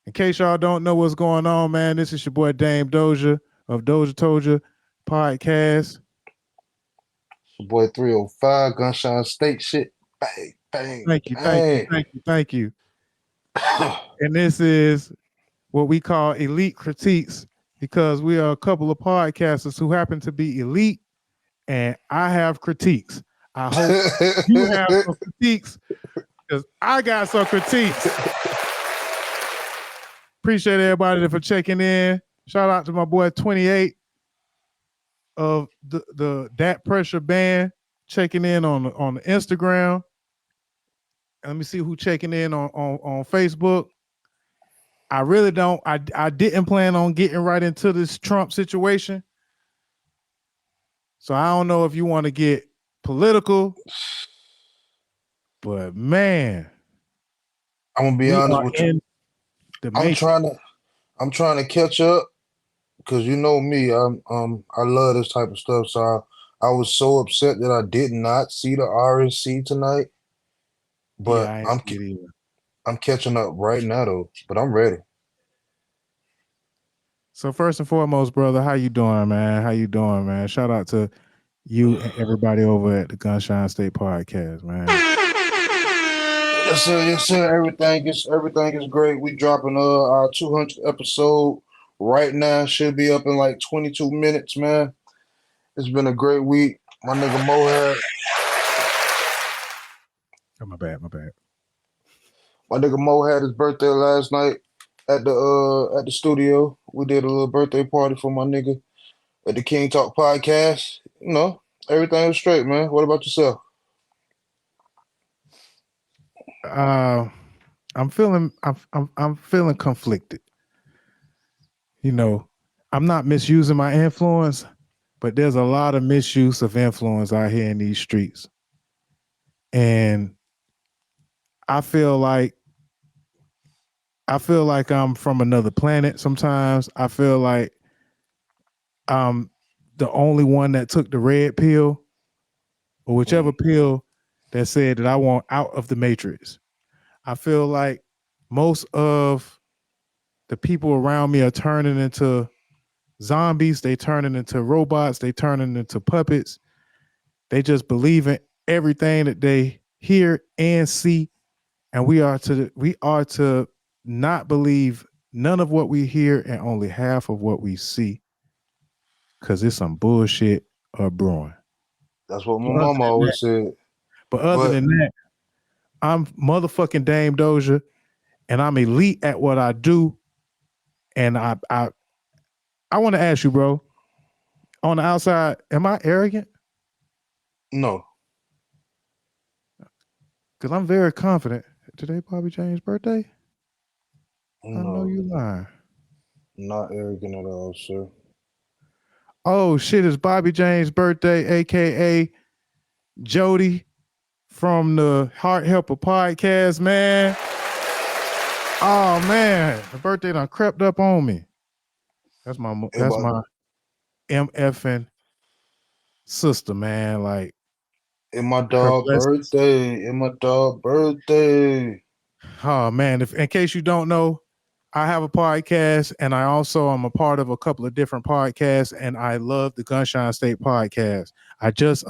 In case y'all don't know what's going on, man, this is your boy Dame Dozha of Dozha Told Ya podcast. Your boy 305, Gunshine State shit. Bang, bang, Thank you, thank you, bang. thank you, thank you. And this is what we call elite critiques because we are a couple of podcasters who happen to be elite, and I have critiques. I hope you have some critiques because I got some critiques. Appreciate everybody for checking in. Shout out to my boy 28 of the Dat Pressure Band checking in on the Instagram. Let me see who checking in on Facebook. I really don't. I didn't plan on getting right into this Trump situation. So I don't know if you want to get political, but man, I'm gonna be we honest are with you. in the I'm matrix. trying to I'm trying to catch up because you know me. I love this type of stuff. So I was so upset that I did not see the RNC tonight. Yeah, But I ain't I'm see it either. I'm catching up right now though. But I'm ready. So first and foremost, brother, how you doing, man? How you doing, man? Shout out to you and everybody over at the Gunshine State Podcast, man. Yes, sir. Yes, sir. Everything is great. We dropping our 200th episode right now. Should be up in like 22 minutes, man. It's been a great week. My nigga Mo had Oh, my bad, my bad. his birthday last night at the studio. We did a little birthday party for my nigga at the King Talk podcast. You know, everything was straight, man. What about yourself? Uh, I'm feeling conflicted. You know, I'm not misusing my influence, but there's a lot of misuse of influence out here in these streets. And I feel like I'm from another planet sometimes. I feel like I'm the only one that took the red pill or whichever Mm, pill that said that I want out of the matrix. I feel like most of the people around me are turning into zombies, they turning into robots, they turning into puppets. They just believe in everything that they hear and see, and we are to not believe none of what we hear and only half of what we see, because it's some bullshit brewing. that's what my But other mama than that, always said. but other But than that, I'm motherfucking Dame Doja, and I'm elite at what I do. And I want to ask you, bro, on the outside, am I arrogant? no, Because I'm very confident. Today, Bobby James' birthday? I know no, you lying. not arrogant at all, sir. Oh shit, it's Bobby James' birthday, aka Jody from the Heart Helper podcast, man. Oh man, the birthday done crept up on me. And That's my my MFing sister, man. Like and my her dog blessings. birthday. And my dog birthday. Oh man, if in case you don't know, I have a podcast and I also am a part of a couple of different podcasts, and I love the Gunshine State podcast. I just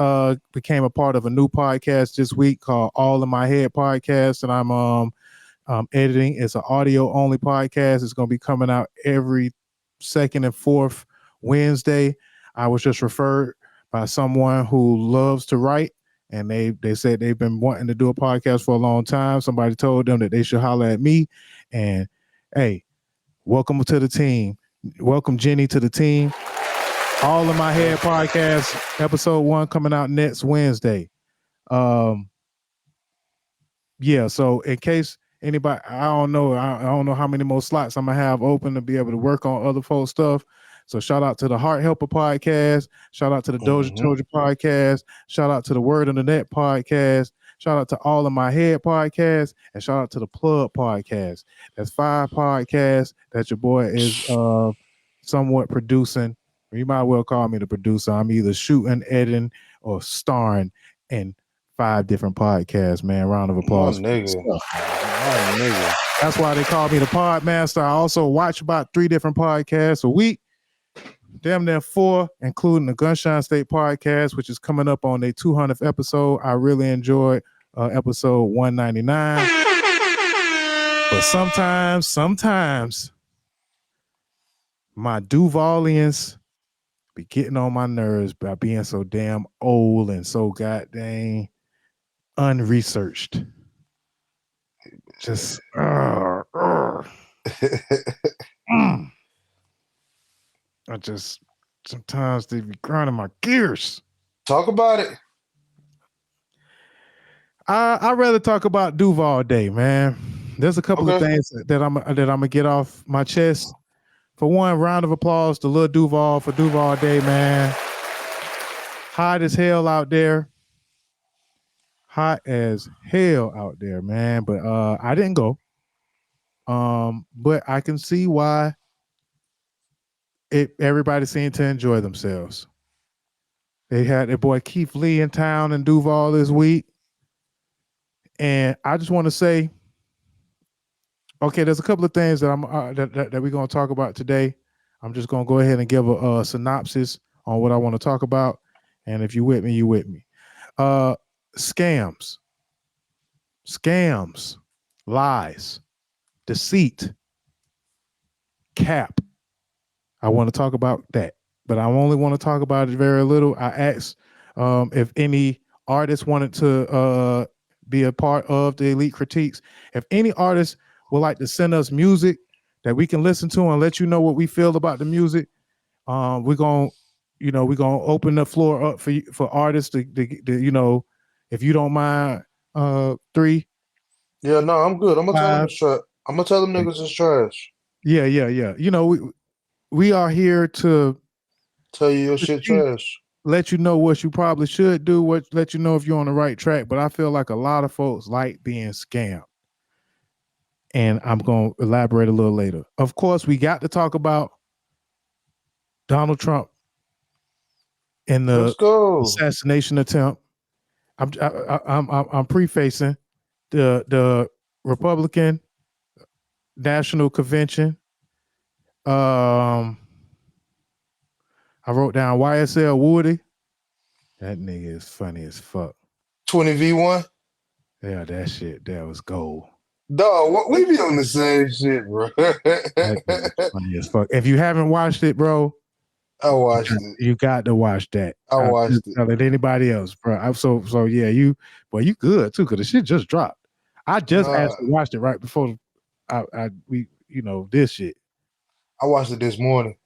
became a part of a new podcast this week called All in My Head podcast, and I'm editing. It's an audio only podcast. It's going to be coming out every second and fourth Wednesday. I was just referred by someone who loves to write, and they said they've been wanting to do a podcast for a long time. Somebody told them that they should holler at me, and hey, welcome to the team. Welcome Jenny to the team. All in My Head podcast, episode 1 coming out next Wednesday. Um, yeah, so in case anybody, I don't know how many more slots I'm gonna have open to be able to work on other folks' stuff. So shout out to the Heart Helper podcast, shout out to the Doja Mm-hmm. Told podcast, shout out to the Word on the Net podcast, shout out to All in My Head podcast, and shout out to the Plug podcast. That's 5 podcasts that your boy is somewhat producing. You might well call me the producer. I'm either shooting, editing, or starring in 5 different podcasts, man. Round of My applause for nigga. yourself. My nigga. That's why they call me the pod master. I also watch about 3 different podcasts a week. Damn near 4, including the Gunshine State podcast, which is coming up on their 200th episode. I really enjoyed episode 199. But sometimes my Duvalians be getting on my nerves by being so damn old and so goddamn unresearched. Just I just sometimes they be grinding my gears. Talk about it. I'd rather talk about Duval Day, man. There's a couple of things that I'm gonna get off my chest. For one, round of applause to Lil Duval for Duval Day, man. Hot as hell out there. Hot as hell out there, man. But I didn't go. But I can see why everybody seemed to enjoy themselves. They had their boy Keith Lee in town in Duval this week. And I just want to say, okay, there's a couple of things that I'm that we're going to talk about today. I'm just going to go ahead and give a synopsis on what I want to talk about. And if you with me, you with me. Scams, lies, deceit, cap. I want to talk about that, but I only want to talk about it very little. I asked if any artists wanted to be a part of the Elite Critiques. If any artists would like to send us music that we can listen to and let you know what we feel about the music, we're gonna open the floor up for artists to if you don't mind, 3. Yeah, no, I'm good. I'm gonna tell them 5. it's trash. I'm gonna tell them niggas it's trash. Yeah. You know, we are here to tell you your shit trash. Let you know what you probably should do, let you know if you're on the right track. But I feel like a lot of folks like being scammed. And I'm going to elaborate a little later. Of course, we got to talk about Donald Trump and the assassination attempt. I'm prefacing the Republican National Convention. I wrote down YSL Woody. That nigga is funny as fuck. 20v1. Yeah, that shit, that was gold. Dog, we be on the same shit, bro. That nigga funny as fuck. If you haven't watched it, bro, I watched it. You got to watch that. I watched it. Tell it anybody else, bro. So yeah, you good too, because the shit just dropped. I just actually watched it right before this shit. I watched it this morning.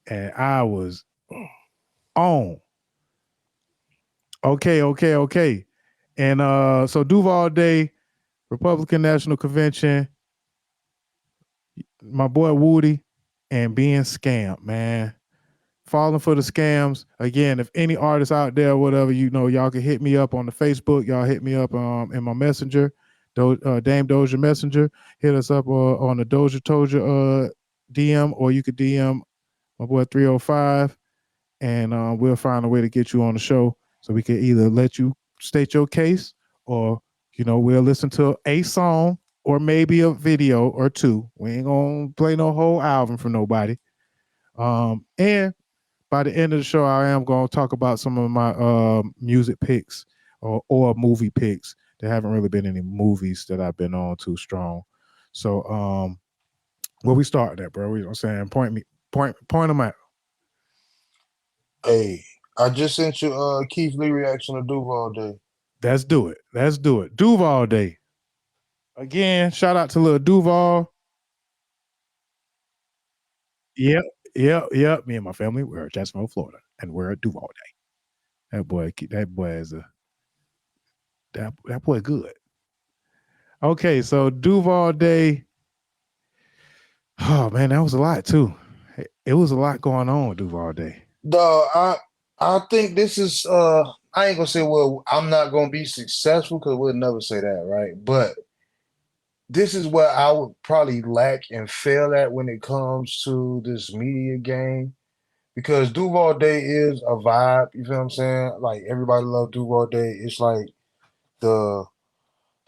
And I was on. Okay. And so Duval Day, Republican National Convention, my boy Woody, and being scammed, man. Falling for the scams. Again, if any artists out there, whatever, y'all can hit me up on the Facebook. Y'all hit me up in my messenger, Dame Dozha Messenger. Hit us up on the DOZHATOLDYA DM, or you could DM my boy 305, and we'll find a way to get you on the show so we can either let you state your case, or we'll listen to a song or maybe a video or 2. We ain't gonna play no whole album for nobody. And by the end of the show, I am going to talk about some of my music picks or movie picks. There haven't really been any movies that I've been on too strong. So where we start at, bro? I'm saying point them out. Hey, I just sent you Keith Lee reaction to Duval Day. Let's do it. Duval Day. Again, shout out to little Duval. Yep. Me and my family, we're at Jacksonville, Florida, and we're at Duval Day. That boy is that boy good. Okay, so Duval Day. Oh man, that was a lot too. It was a lot going on with Duval Day. Dog, I think this is I ain't gonna say, well, I'm not gonna be successful, because we'll never say that, right? But this is what I would probably lack and fail at when it comes to this media game, because Duval Day is a vibe. You feel what I'm saying? Like, everybody loves Duval Day. It's like the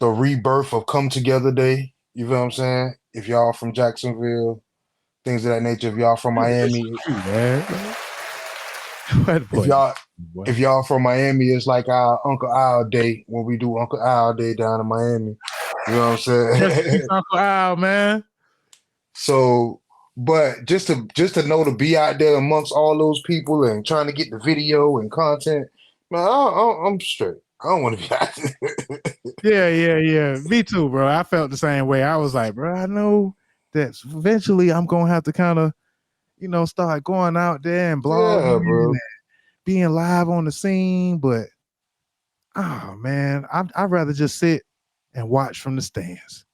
rebirth of Come Together Day. You feel what I'm saying? If y'all from Jacksonville, things of that nature. If y'all from Miami, if y'all if y'all from Miami, it's like our Uncle Al Day when we do Uncle Al Day down in Miami. You know what I'm saying? Uncle Al, man. So, but just to know to be out there amongst all those people and trying to get the video and content, man, I'm straight. I don't want to be out there. Yeah. Me too, bro. I felt the same way. I was like, bro, I know that eventually I'm gonna have to kind of, start going out there and blogging and being live on the scene. But oh man, I'd rather just sit and watch from the stands.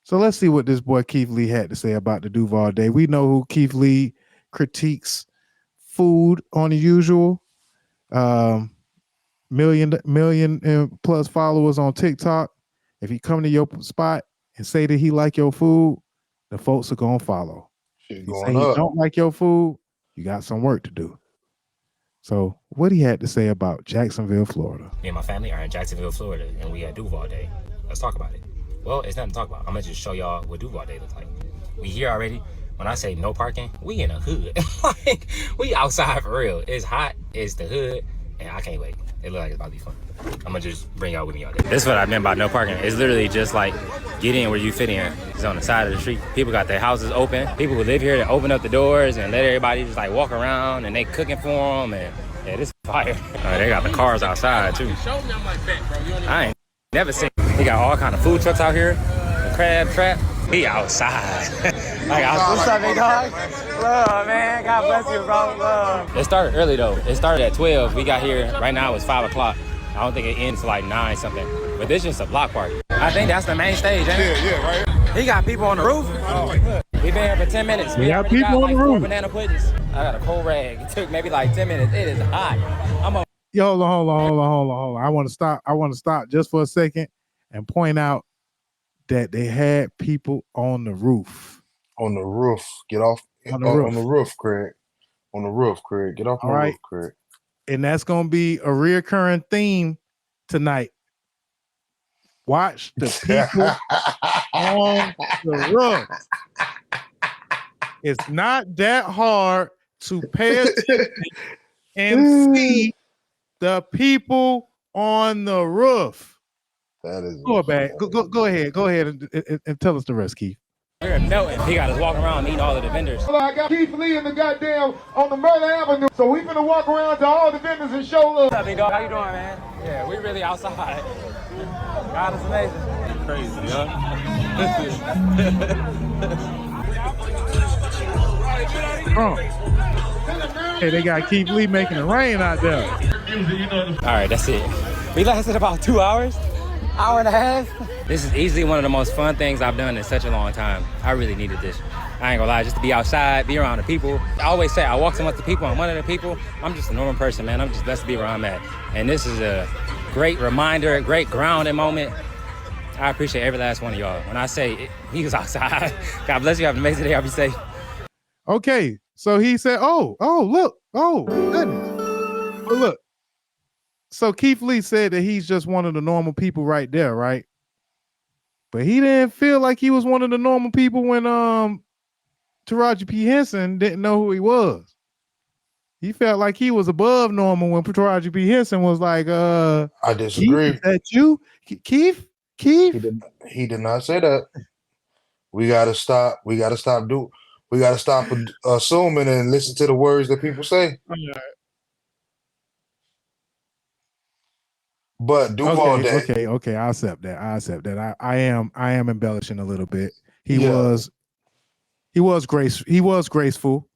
So let's see what this boy Keith Lee had to say about the Duval Day. We know who Keith Lee critiques food on the usual. Million plus followers on TikTok. If he come to your spot and say that he like your food, the folks are gonna follow. If he say he don't like your food, you got some work to do. So what he had to say about Jacksonville, Florida. Me and my family are in Jacksonville, Florida, and we at Duval Day. Let's talk about it. Well, it's nothing to talk about. I'm gonna just show y'all what Duval Day looks like. We here already. When I say no parking, we in a hood. Like, we outside for real. It's hot, it's the hood, and I can't wait. It looks like it's about to be fun. I'm gonna just bring y'all with me all day. This is what I meant by no parking. It's literally just like, get in where you fit in. It's on the side of the street. People got their houses open. People who live here, they open up the doors and let everybody just like walk around, and they cooking for them, and yeah, this is fire. They got the cars outside too. I ain't never seen. They got all kind of food trucks out here. The crab trap. He outside. What's up, big dog? Love, man. God bless you, bro. Love. It started early though. It started at 12. We got here. Right now it's 5 o'clock. I don't think it ends till like 9 something. But this is just a block party. I think that's the main stage, ain't it? Yeah, right. He got people on the roof. We've been here for 10 minutes. We got people on the roof. Banana puddings. I got a cold rag. It took maybe like 10 minutes. It is hot. Hold on. I want to stop just for a second and point out that they had people on the roof. On the roof. Get off on the roof, Craig. On the roof, Craig. Get off my roof, Craig. And that's gonna be a reoccurring theme tonight. Watch the people on the roof. It's not that hard to pay attention and see the people on the roof. That is go ahead and tell us the rest, Keith. We're melting. He got us walking around meeting all of the vendors. Well, I got Keith Lee in the goddamn on the Murder Avenue, so we finna walk around to all the vendors and show love. What's up, big dog? How you doing, man? Yeah, we really outside. God is amazing. Crazy, huh? Hey, they got Keith Lee making it rain out there. All right, that's it. We lasted about 2 hours. Hour and a half. This is easily one of the most fun things I've done in such a long time. I really needed this. I ain't gonna lie, just to be outside, be around the people. I always say I walk amongst the people, I'm one of the people. I'm just a normal person, man. I'm just blessed to be where I'm at. And this is a great reminder, a great grounding moment. I appreciate every last one of y'all. When I say he was outside, God bless you, have an amazing day, I'll be safe. Okay, so he said, look. So Keith Lee said that he's just one of the normal people right there, right? But he didn't feel like he was one of the normal people when Taraji P. Henson didn't know who he was. He felt like he was above normal when Taraji P. Henson was like, I disagree. Keith, is that you? Keith? He did not say that. We gotta stop assuming and listen to the words that people say. But Duval Day. Okay, I accept that. I am embellishing a little bit. He was graceful. He was graceful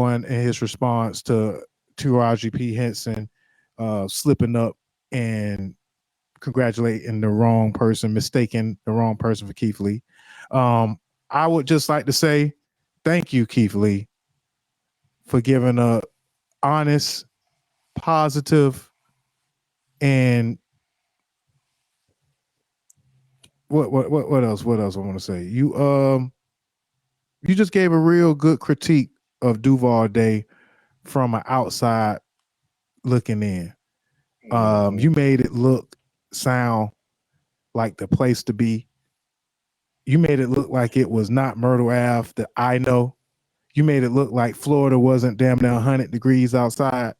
in his response to Taraji P. Henson slipping up and congratulating the wrong person, mistaking the wrong person for Keith Lee. I would just like to say thank you, Keith Lee, for giving a honest, positive, and what else? What else I want to say? You just gave a real good critique of Duval Day from an outside looking in. You made it sound like the place to be. You made it look like it was not Myrtle Ave that I know. You made it look like Florida wasn't damn near 100 degrees outside.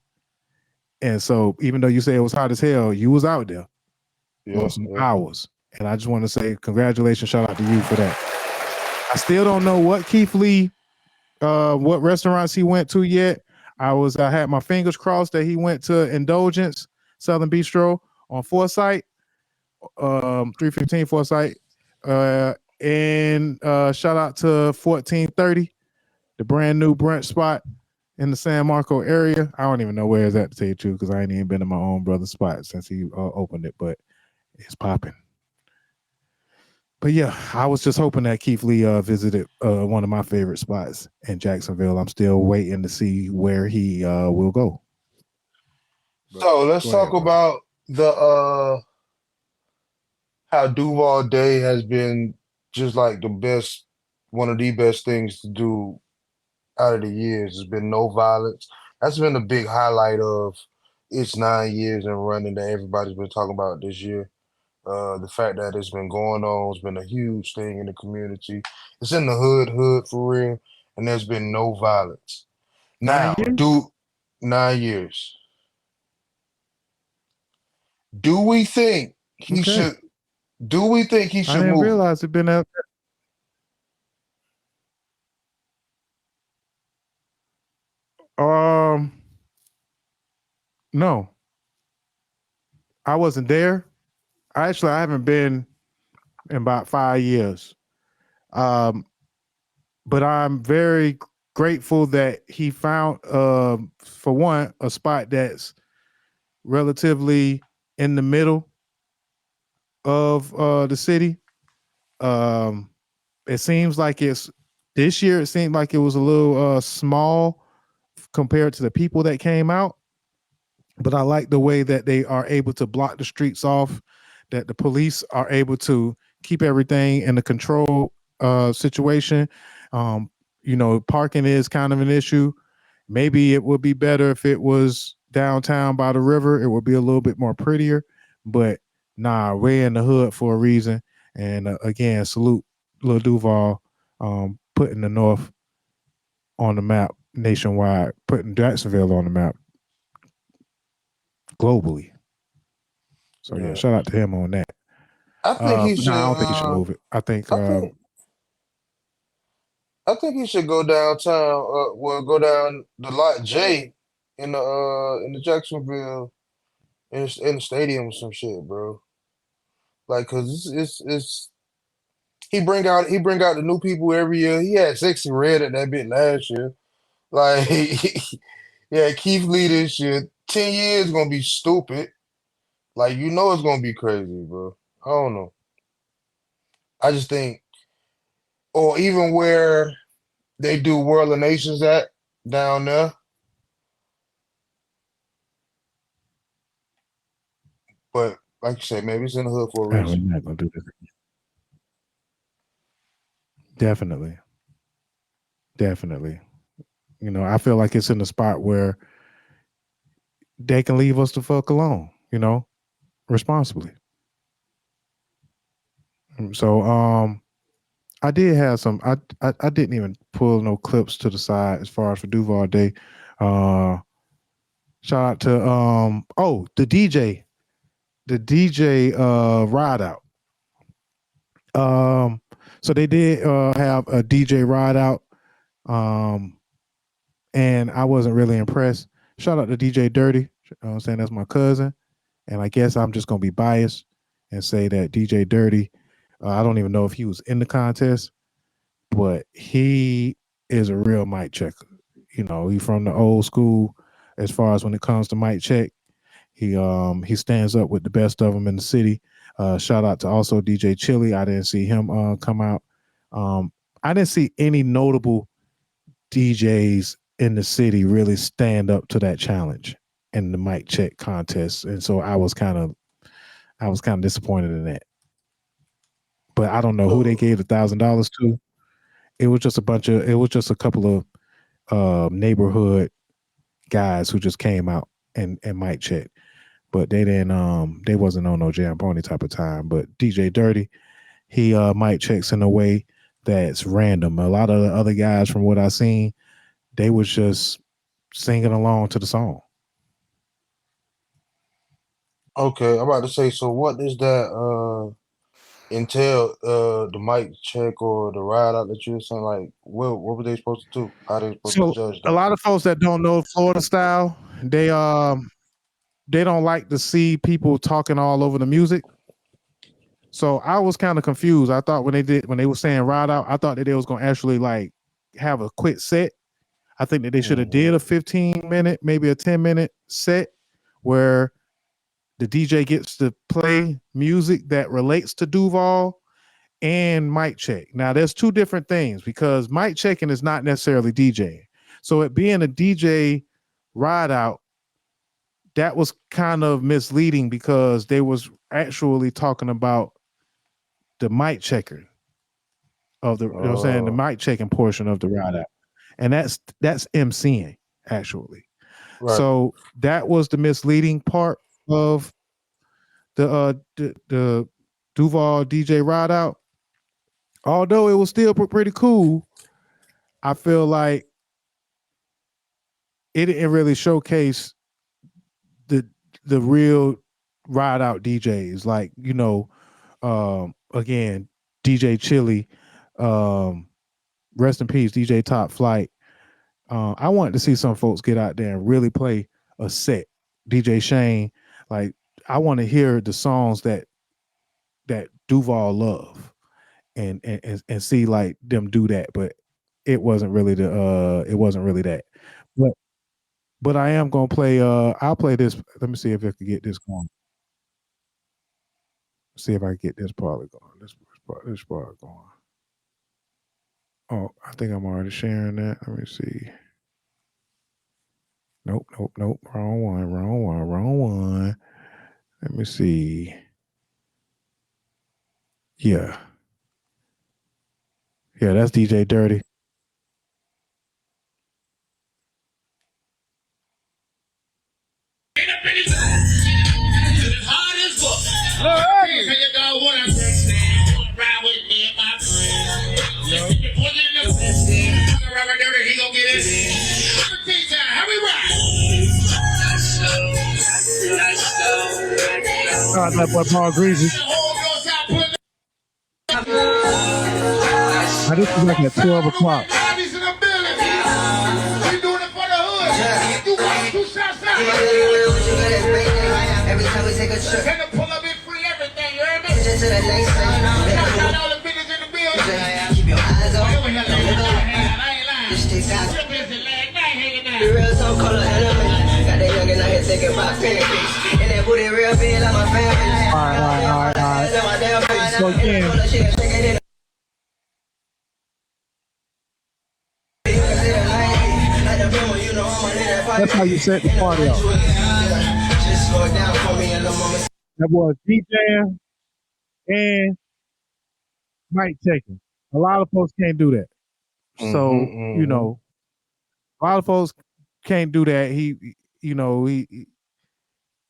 And so even though you say it was hot as hell, you was out there for some hours. And I just want to say congratulations, shout out to you for that. I still don't know what Keith Lee, what restaurants he went to yet. I had my fingers crossed that he went to Indulgence Southern Bistro on Forsyth, 315 Forsyth. And shout out to 1430, the brand new brunch spot in the San Marco area. I don't even know where it's at, to tell you the truth, because I ain't even been in my own brother's spot since he opened it, but it's popping. But yeah, I was just hoping that Keith Lee visited one of my favorite spots in Jacksonville. I'm still waiting to see where he will go. So let's talk about the how Duval Day has been just like one of the best things to do out of the years. There's been no violence. That's been a big highlight of its 9 years and running that everybody's been talking about this year. The fact that it's been going on has been a huge thing in the community. It's in the hood for real, and there's been no violence. Now, 9 years. Do we think he should? Do we think he should move? I didn't realize it'd been out. No, I wasn't there. I haven't been in about 5 years. But I'm very grateful that he found, for one, a spot that's relatively in the middle of the city. It seems like this year it seemed like it was a little small compared to the people that came out. But I like the way that they are able to block the streets off, that the police are able to keep everything in a control situation. Parking is kind of an issue. Maybe it would be better if it was downtown by the river. It would be a little bit more prettier. But nah, we're in the hood for a reason. And again, salute Lil Duval, putting the North on the map nationwide, putting Jacksonville on the map globally. So yeah, shout out to him on that. I think he should. I don't think he should move it. I think he should go downtown. Go down the lot J in the Jacksonville in the stadium or some shit, bro. Like, cause it's he bring out the new people every year. He had Sexy Red at that bit last year. Like, yeah, Keith Lee this year. 10 years gonna be stupid. Like, it's gonna be crazy, bro. I don't know. I just think, or even where they do World of Nations at down there. But like you said, maybe it's in the hood for a reason. We're not gonna do this. Definitely. I feel like it's in the spot where they can leave us the fuck alone, responsibly. So I did have some. I didn't even pull no clips to the side as far as for Duval Day. Shout out to the DJ ride out. So they did have a DJ ride out. And I wasn't really impressed. Shout out to DJ Dirty. I'm saying that's my cousin. And I guess I'm just gonna be biased and say that DJ Dirty, I don't even know if he was in the contest, but he is a real mic checker. He's from the old school as far as when it comes to mic check. He stands up with the best of them in the city. Shout out to also DJ Chili. I didn't see him come out. I didn't see any notable DJs in the city really stand up to that challenge in the mic check contest. And so I was kind of disappointed in that. But I don't know who they gave $1,000 to. It was just a couple of neighborhood guys who just came out and mic checked. but they didn't they wasn't on no Jam Pony type of time. But DJ Dirty, he mic checks in a way that's random. A lot of the other guys from what I seen, they was just singing along to the song. Okay, I'm about to say, so what does that entail? The mic check or the ride out that you were saying, like what were they supposed to do? How they supposed to So judge a that? lot of folks that don't know Florida style, they don't like to see people talking all over the music. So I was kind of confused. I thought when they were saying ride out, I thought that they was gonna actually like have a quick set. I think that they should have did a 15-minute, maybe a 10-minute set where the DJ gets to play music that relates to Duval and mic check. Now there's two different things because mic checking is not necessarily DJing. So it being a DJ ride out, that was kind of misleading because they was actually talking about the mic checker of the, you know what I'm saying, the mic checking portion of the ride out. And that's MCing actually. Right. So that was the misleading part of the Duval DJ ride out. Although it was still pretty cool, I feel like it didn't really showcase the real ride out DJs. Like, you know, again, DJ Chili, rest in peace, DJ Top Flight. I wanted to see some folks get out there and really play a set. DJ Shane, like I want to hear the songs that Duval love and see like them do that, but it wasn't really that. But I am gonna play I'll play this. Let me see if I can get this going. See if I can get this part going. This part going. Oh, I think I'm already sharing that. Let me see. Nope. Wrong one. Let me see. Yeah, that's DJ Dirty. That boy Paul Greasy. This is like at 12 o'clock. Every time we take a trip, pull up and free everything, you hear me? To the next thing, all the business in the building. Keep your eyes on. This TikTok. The real so color enemy. Got that youngin' out here thinking about pancakes. And that booty real big like my family. All right. So again, that's how you set the party up. That was DJing and mic checking. A lot of folks can't do that. So, you know, a lot of folks can't do that.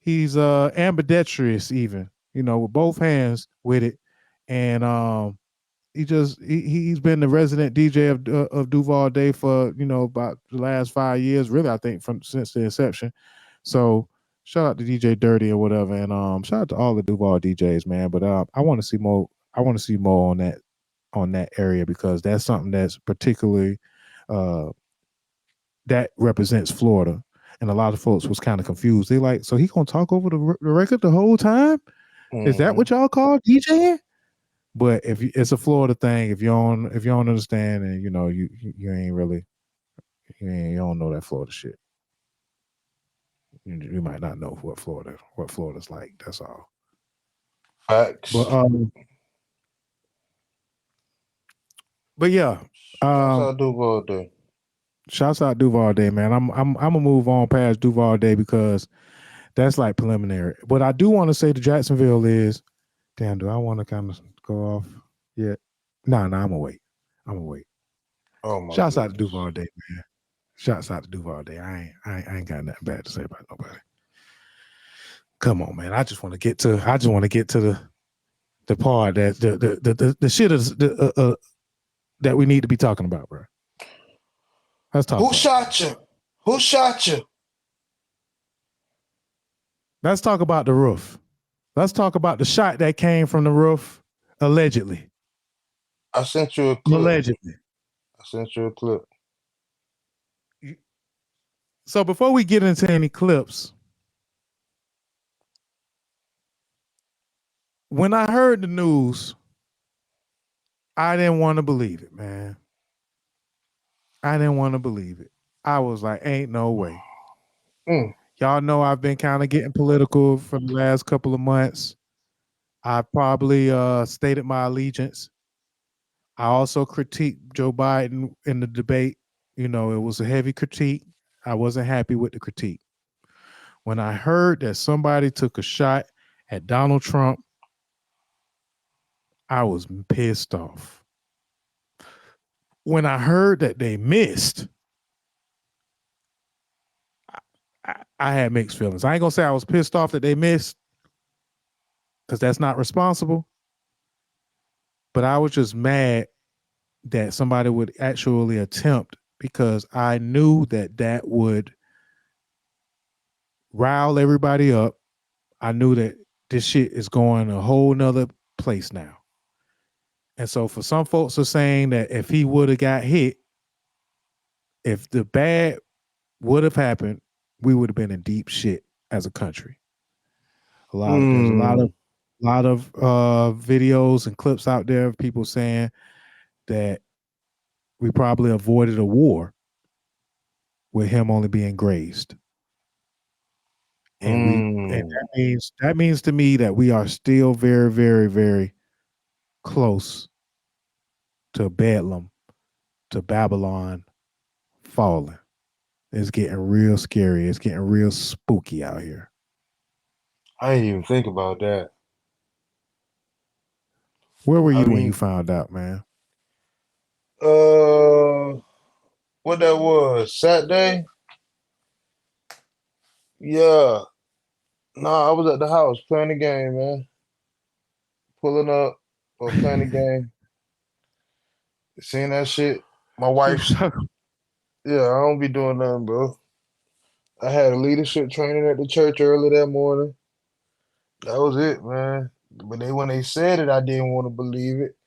He's ambidextrous even, you know, with both hands with it. And he's been the resident DJ of Duval Day for, you know, about the last 5 years, really, I think since the inception. So shout out to DJ Dirty or whatever, and shout out to all the Duval DJs, man. But I want to see more. I want to see more on that area because that's something that's particularly that represents Florida. And a lot of folks was kind of confused. They like, so he gonna talk over the record the whole time? Is that what y'all call DJing? But if it's a Florida thing, if you don't understand, and you know you ain't really you don't know that Florida shit. You might not know what Florida's like. That's all. Facts. But yeah, shouts out Duval Day. Shouts out Duval Day, man. I'm gonna move on past Duval Day because that's like preliminary. What I do want to say to Jacksonville is, damn, do I want to kind of go off yet? Nah, I'm gonna wait. Oh my Shouts out to Duval Day, man. Shouts out to Duval Day. I ain't got nothing bad to say about nobody. come on, man. I just want to get to the part that the shit is that we need to be talking about, bro. Let's talk. Who shot you? Who shot you? Let's talk about the roof. Let's talk about the shot that came from the roof, allegedly. I sent you a clip. Allegedly. I sent you a clip. So before we get into any clips, when I heard the news, I didn't want to believe it, man. I didn't want to believe it. I was like, ain't no way. Y'all know I've been kind of getting political for the last couple of months. I probably stated my allegiance. I also critiqued Joe Biden in the debate. You know, it was a heavy critique. I wasn't happy with the critique. When I heard that somebody took a shot at Donald Trump, I was pissed off. When I heard that they missed, I had mixed feelings. I ain't gonna say I was pissed off that they missed, because that's not responsible. But I was just mad that somebody would actually attempt, because I knew that would rile everybody up. I knew that this shit is going a whole nother place now. And so for some folks are saying that if he would have got hit, if the bad would have happened, we would have been in deep shit as a country. There's a lot of videos and clips out there of people saying that we probably avoided a war with him only being grazed. And that means to me that we are still very, very, very close to Bedlam, to Babylon falling. It's getting real scary. It's getting real spooky out here. I didn't even think about that. Where were you when you found out, man? What that was? Saturday? Yeah. Nah, I was at the house playing the game, man. Pulling up or playing the game. Seeing that shit. My wife's yeah, I don't be doing nothing, bro. I had a leadership training at the church early that morning. That was it, man. But when they said it, I didn't want to believe it.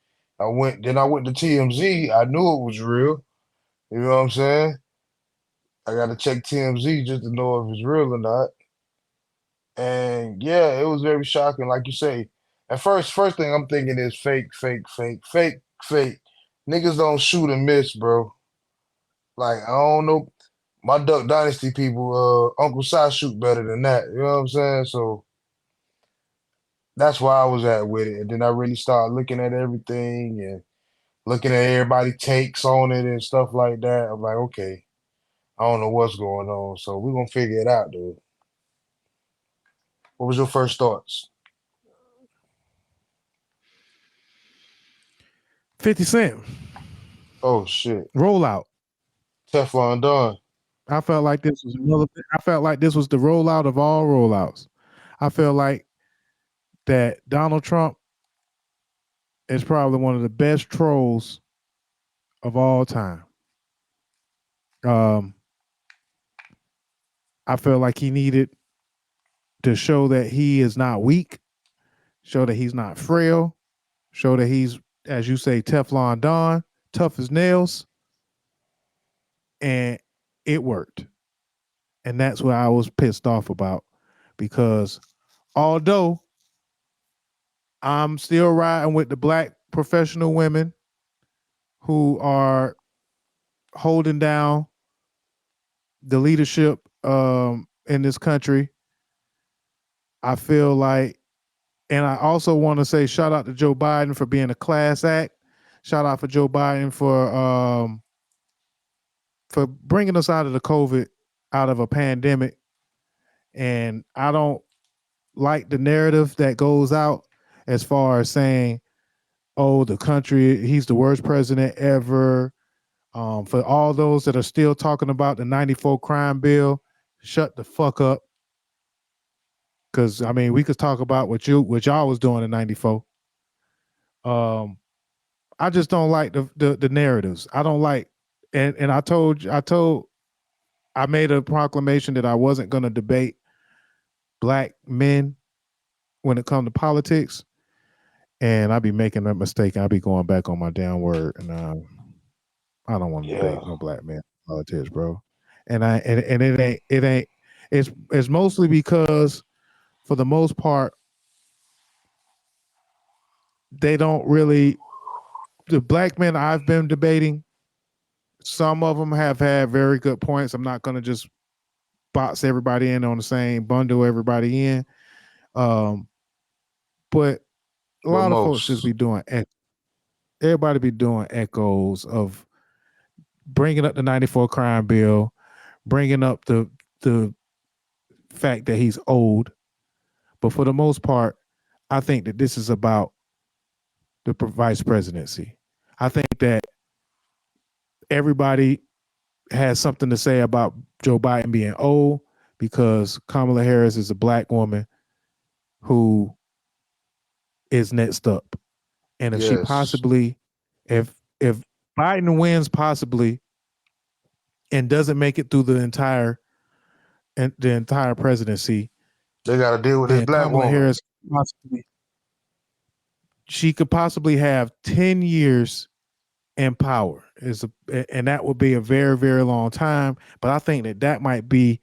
I went to TMZ. I knew it was real. You know what I'm saying? I got to check TMZ just to know if it's real or not. And yeah, it was very shocking. Like you say, at first thing I'm thinking is fake. Niggas don't shoot and miss, bro. Like, I don't know. My Duck Dynasty people, Uncle Si shoot better than that. You know what I'm saying? So that's why I was at with it. And then I really started looking at everything and looking at everybody's takes on it and stuff like that. I'm like, okay, I don't know what's going on. So we're going to figure it out, dude. What was your first thoughts? 50 Cent. Oh, shit. Rollout. Teflon Don. I felt like this was the rollout of all rollouts. I feel like that Donald Trump is probably one of the best trolls of all time. I feel like he needed to show that he is not weak, show that he's not frail, show that he's, as you say, Teflon Don, tough as nails. And it worked. And that's what I was pissed off about, because although I'm still riding with the black professional women who are holding down the leadership in this country, I feel like, and I also want to say shout out to Joe Biden for being a class act. Shout out for Joe Biden for bringing us out of the COVID, out of a pandemic. And I don't like the narrative that goes out as far as saying, oh, the country, he's the worst president ever. For all those that are still talking about the 94 crime bill, shut the fuck up. because I mean we could talk about what y'all was doing in '94. I just don't like the narratives. I don't like, and I made a proclamation that I wasn't going to debate black men when it comes to politics, and I be making that mistake. I be going back on my damn word, and I don't want to Yeah. debate no black man politics, bro. And it ain't. It's mostly because for the most part they don't really. The black men I've been debating, some of them have had very good points. I'm not going to just box everybody in on the same, bundle everybody in. But a But lot of folks just most. be doing, everybody be doing echoes of bringing up the '94 crime bill, bringing up the fact that he's old. But for the most part, I think that this is about the vice presidency. I think that everybody has something to say about Joe Biden being old because Kamala Harris is a black woman who is next up. And if she Yes. possibly, if Biden wins possibly and doesn't make it through the entire presidency, They got to deal with this then black Kamala woman. Harris possibly she could possibly have 10 years in power and that would be a very, very long time. But I think that might be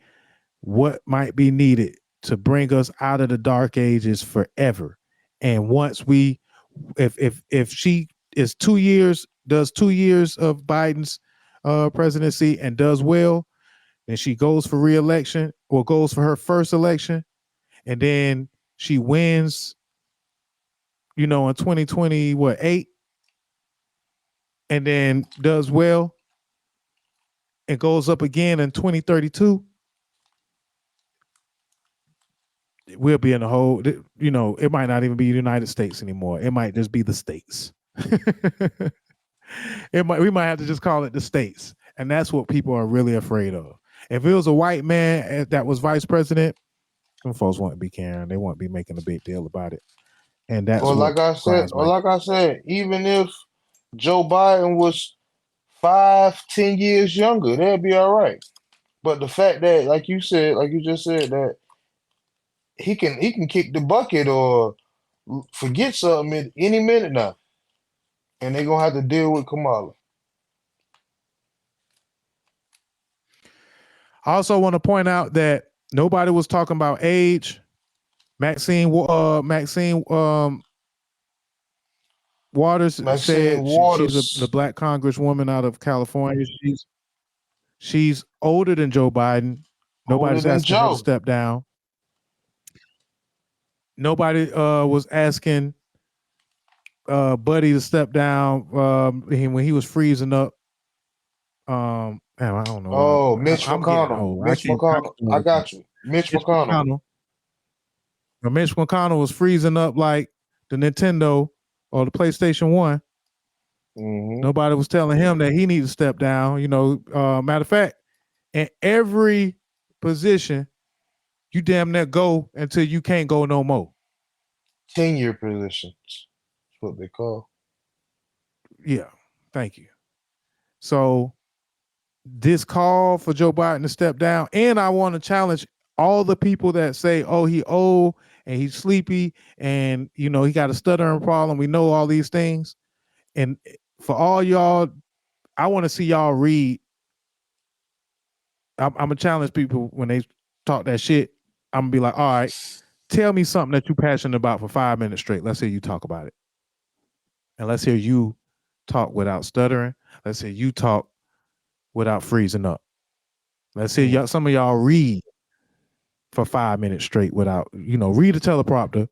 what might be needed to bring us out of the dark ages forever. And once if she is 2 years, does 2 years of Biden's presidency and does well, then she goes for reelection or goes for her first election, and then she wins, in 2028, and then does well and goes up again in 2032. We'll be in the whole, it might not even be the United States anymore. It might just be the states. We might have to just call it the states. And that's what people are really afraid of. If it was a white man that was vice president, them folks wouldn't be caring. They wouldn't be making a big deal about it. And that's Or what like I said, grinds my. even if Joe Biden was 5, 10 years younger, that'd be all right. But the fact that, like you said, like you just said, that he can kick the bucket or forget something at any minute now, and they're gonna have to deal with Kamala. I also want to point out that nobody was talking about age. Maxine Waters Maxine said she's the Waters black congresswoman out of California. She's older than Joe Biden. older Nobody's than asking her to Joe. step down. Nobody was asking Buddy to step down when he was freezing up. Man, I don't know why Oh, Mitch I'm getting McConnell. old. I Mitch can't. McConnell. I got you. Mitch Mitch McConnell. McConnell. Mitch McConnell was freezing up like the Nintendo or the PlayStation 1. Mm-hmm. Nobody was telling him that he needed to step down. Matter of fact, in every position, you damn near go until you can't go no more. Tenure positions. That's what they call. Yeah, thank you. So this call for Joe Biden to step down, and I want to challenge all the people that say, "Oh, he old and he's sleepy, and he got a stuttering problem." We know all these things, and for all y'all, I want to see y'all read. I'm gonna challenge people when they talk that shit. I'm gonna be like, all right, tell me something that you're passionate about for 5 minutes straight. Let's hear you talk about it. And let's hear you talk without stuttering. Let's hear you talk without freezing up. Let's hear some of y'all read for 5 minutes straight without, read a teleprompter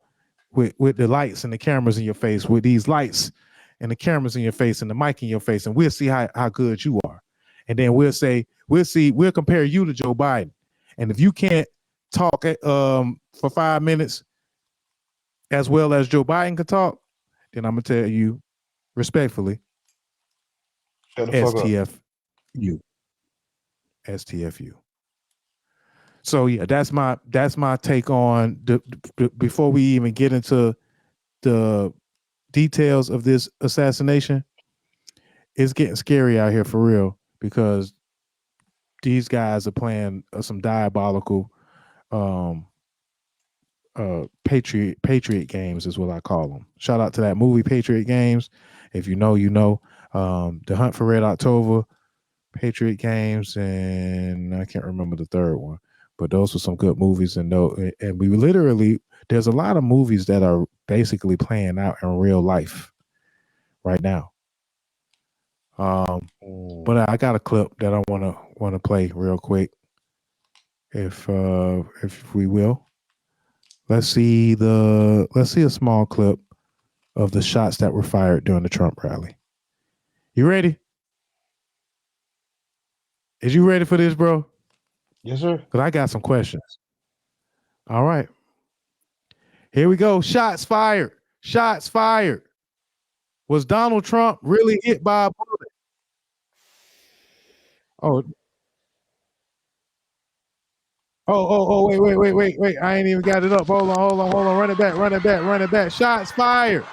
with the lights and the cameras in your face, with these lights and the cameras in your face and the mic in your face, and we'll see how good you are. And then we'll compare you to Joe Biden. And if you can't talk for 5 minutes as well as Joe Biden can talk, then I'm gonna tell you respectfully, Shut the fuck up. STFU. So yeah, that's my take on before we even get into the details of this assassination. It's getting scary out here for real because these guys are playing some diabolical Patriot games is what I call them. Shout out to that movie Patriot Games. If you know, you know. The Hunt for Red October, Patriot Games, and I can't remember the third one. But those were some good movies, and we literally there's a lot of movies that are basically playing out in real life right now. But I got a clip that I want to play real quick, if we will. Let's see a small clip of the shots that were fired during the Trump rally. You ready? Is you ready for this, bro? Yes, sir. Because I got some questions. All right. Here we go. Shots fired. Shots fired. Was Donald Trump really hit by a bullet? Wait. I ain't even got it up. Hold on. Run it back. Shots fired.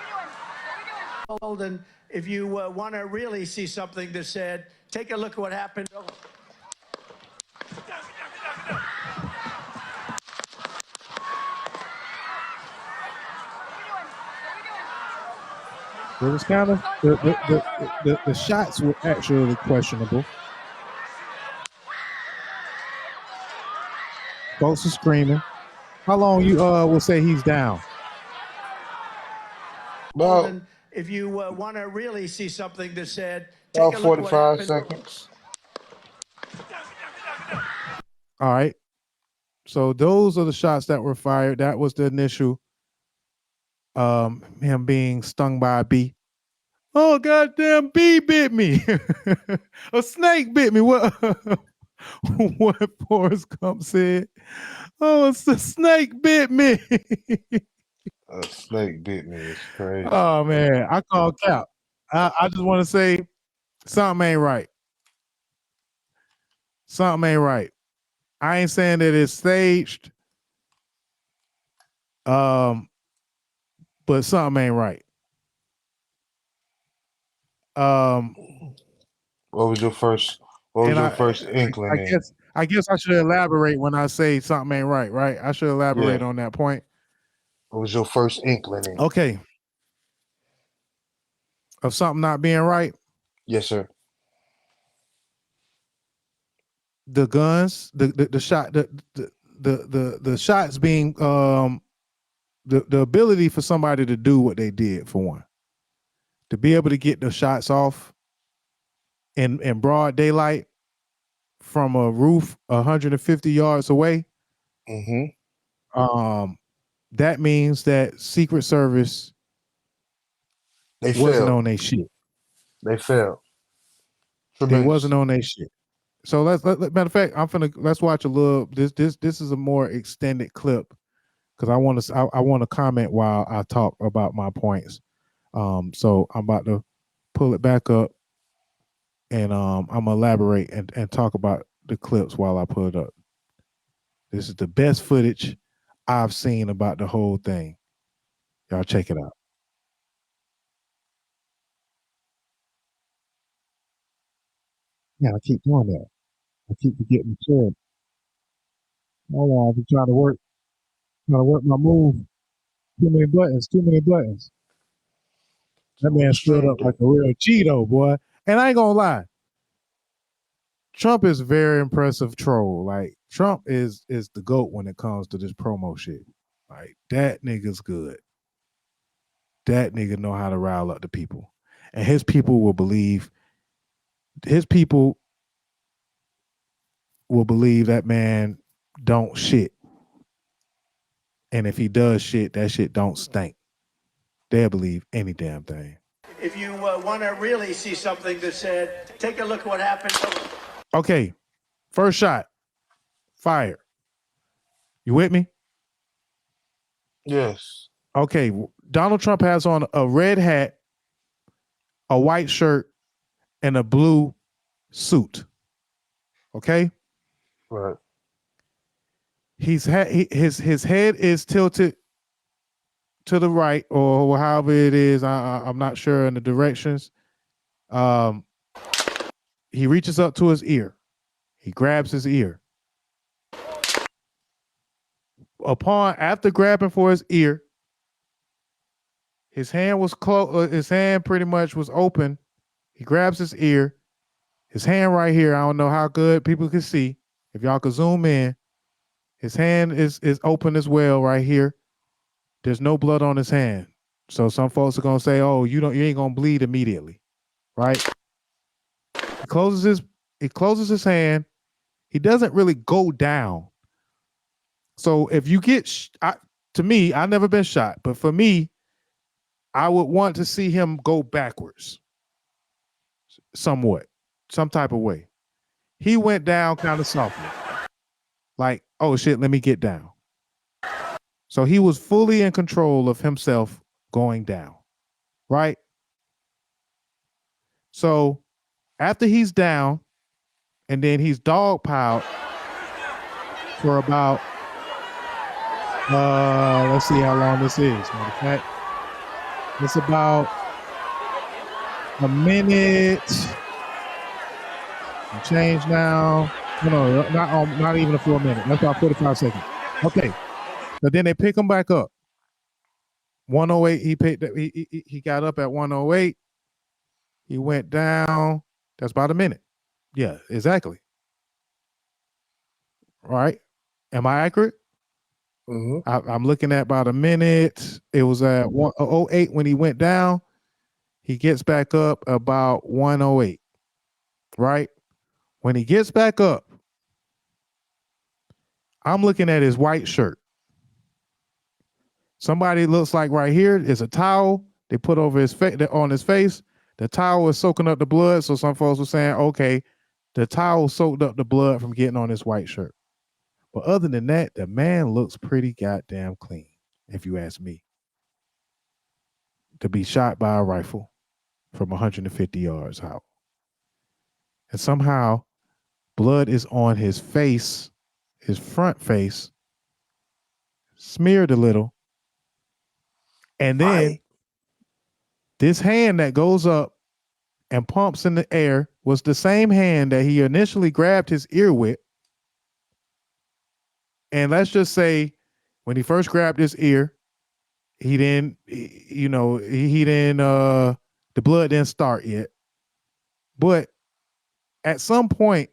And if you want to really see something that's said, take a look at what happened. It was kind of the shots were actually questionable. Folks are screaming. How long you will say he's down? About if you want to really see something that's said, take about a look at what 45 happened. seconds. All right. So those are the shots that were fired. That was the initial him being stung by a bee. Oh, goddamn bee bit me. A snake bit me. What what Forrest Gump said. Oh, it's a snake bit me. A snake bit me. It's crazy. Oh man, I call cap. I just want to say something ain't right. Something ain't right. I ain't saying that it's staged. But something ain't right. What was your first inkling? I guess I should elaborate when I say something ain't right, right? I should elaborate on that point. What was your first inkling? Okay. Of something not being right? Yes, sir. The guns, the shot, the shots being the ability for somebody to do what they did, for one. To be able to get the shots off in broad daylight from a roof 150 yards away. Mm-hmm. That means that Secret Service wasn't on their shit. They failed. They wasn't on their shit. So matter of fact, let's watch a little. This is a more extended clip because I want to comment while I talk about my points. So I'm about to pull it back up, and I'm gonna elaborate and talk about the clips while I pull it up. This is the best footage I've seen about the whole thing. Y'all check it out. Yeah, I keep doing that. I keep forgetting to share it. Hold on, I've been trying to work my move. Too many buttons. That man stood up like a real Cheeto, boy. And I ain't gonna lie. Trump is a very impressive troll. Like, Trump is the GOAT when it comes to this promo shit. Like, that nigga's good. That nigga know how to rile up the people. And his people will believe that man don't shit. And if he does shit, that shit don't stink. They'll believe any damn thing. If you want to really see something that's said, take a look at what happened. Okay, first shot, fire. You with me? Yes. Okay, Donald Trump has on a red hat, a white shirt, and a blue suit. Okay? Right. his head is tilted to the right, or however it is. I'm not sure in the directions. He reaches up to his ear. He grabs his ear. After grabbing for his ear, his hand was close. His hand pretty much was open. He grabs his ear. His hand right here. I don't know how good people can see. If y'all could zoom in, his hand is open as well right here. There's no blood on his hand. So some folks are gonna say, "Oh, you ain't gonna bleed immediately," right? He closes his hand. He doesn't really go down. So if you get, to me, I've never been shot, but for me, I would want to see him go backwards, somewhat, some type of way. He went down kind of softly, like, "Oh shit, let me get down." So he was fully in control of himself going down, right? So after he's down, and then he's dogpiled for about, let's see how long this is. Matter of fact, it's about a minute and change now. No, not even a full minute. That's about 45 seconds. Okay. So then they pick him back up. 108, he got up at 108. He went down. That's about a minute. Yeah, exactly. Right? Am I accurate? Mm-hmm. I'm looking at about a minute. It was at 108 when he went down. He gets back up about 108. Right? When he gets back up, I'm looking at his white shirt. Somebody looks like right here is a towel they put over his face, on his face. The towel is soaking up the blood. So some folks were saying, okay, the towel soaked up the blood from getting on his white shirt. But other than that, the man looks pretty goddamn clean, if you ask me, to be shot by a rifle from 150 yards out. And somehow blood is on his face, his front face, smeared a little. And then this hand that goes up and pumps in the air was the same hand that he initially grabbed his ear with. And let's just say when he first grabbed his ear, the blood didn't start yet. But at some point,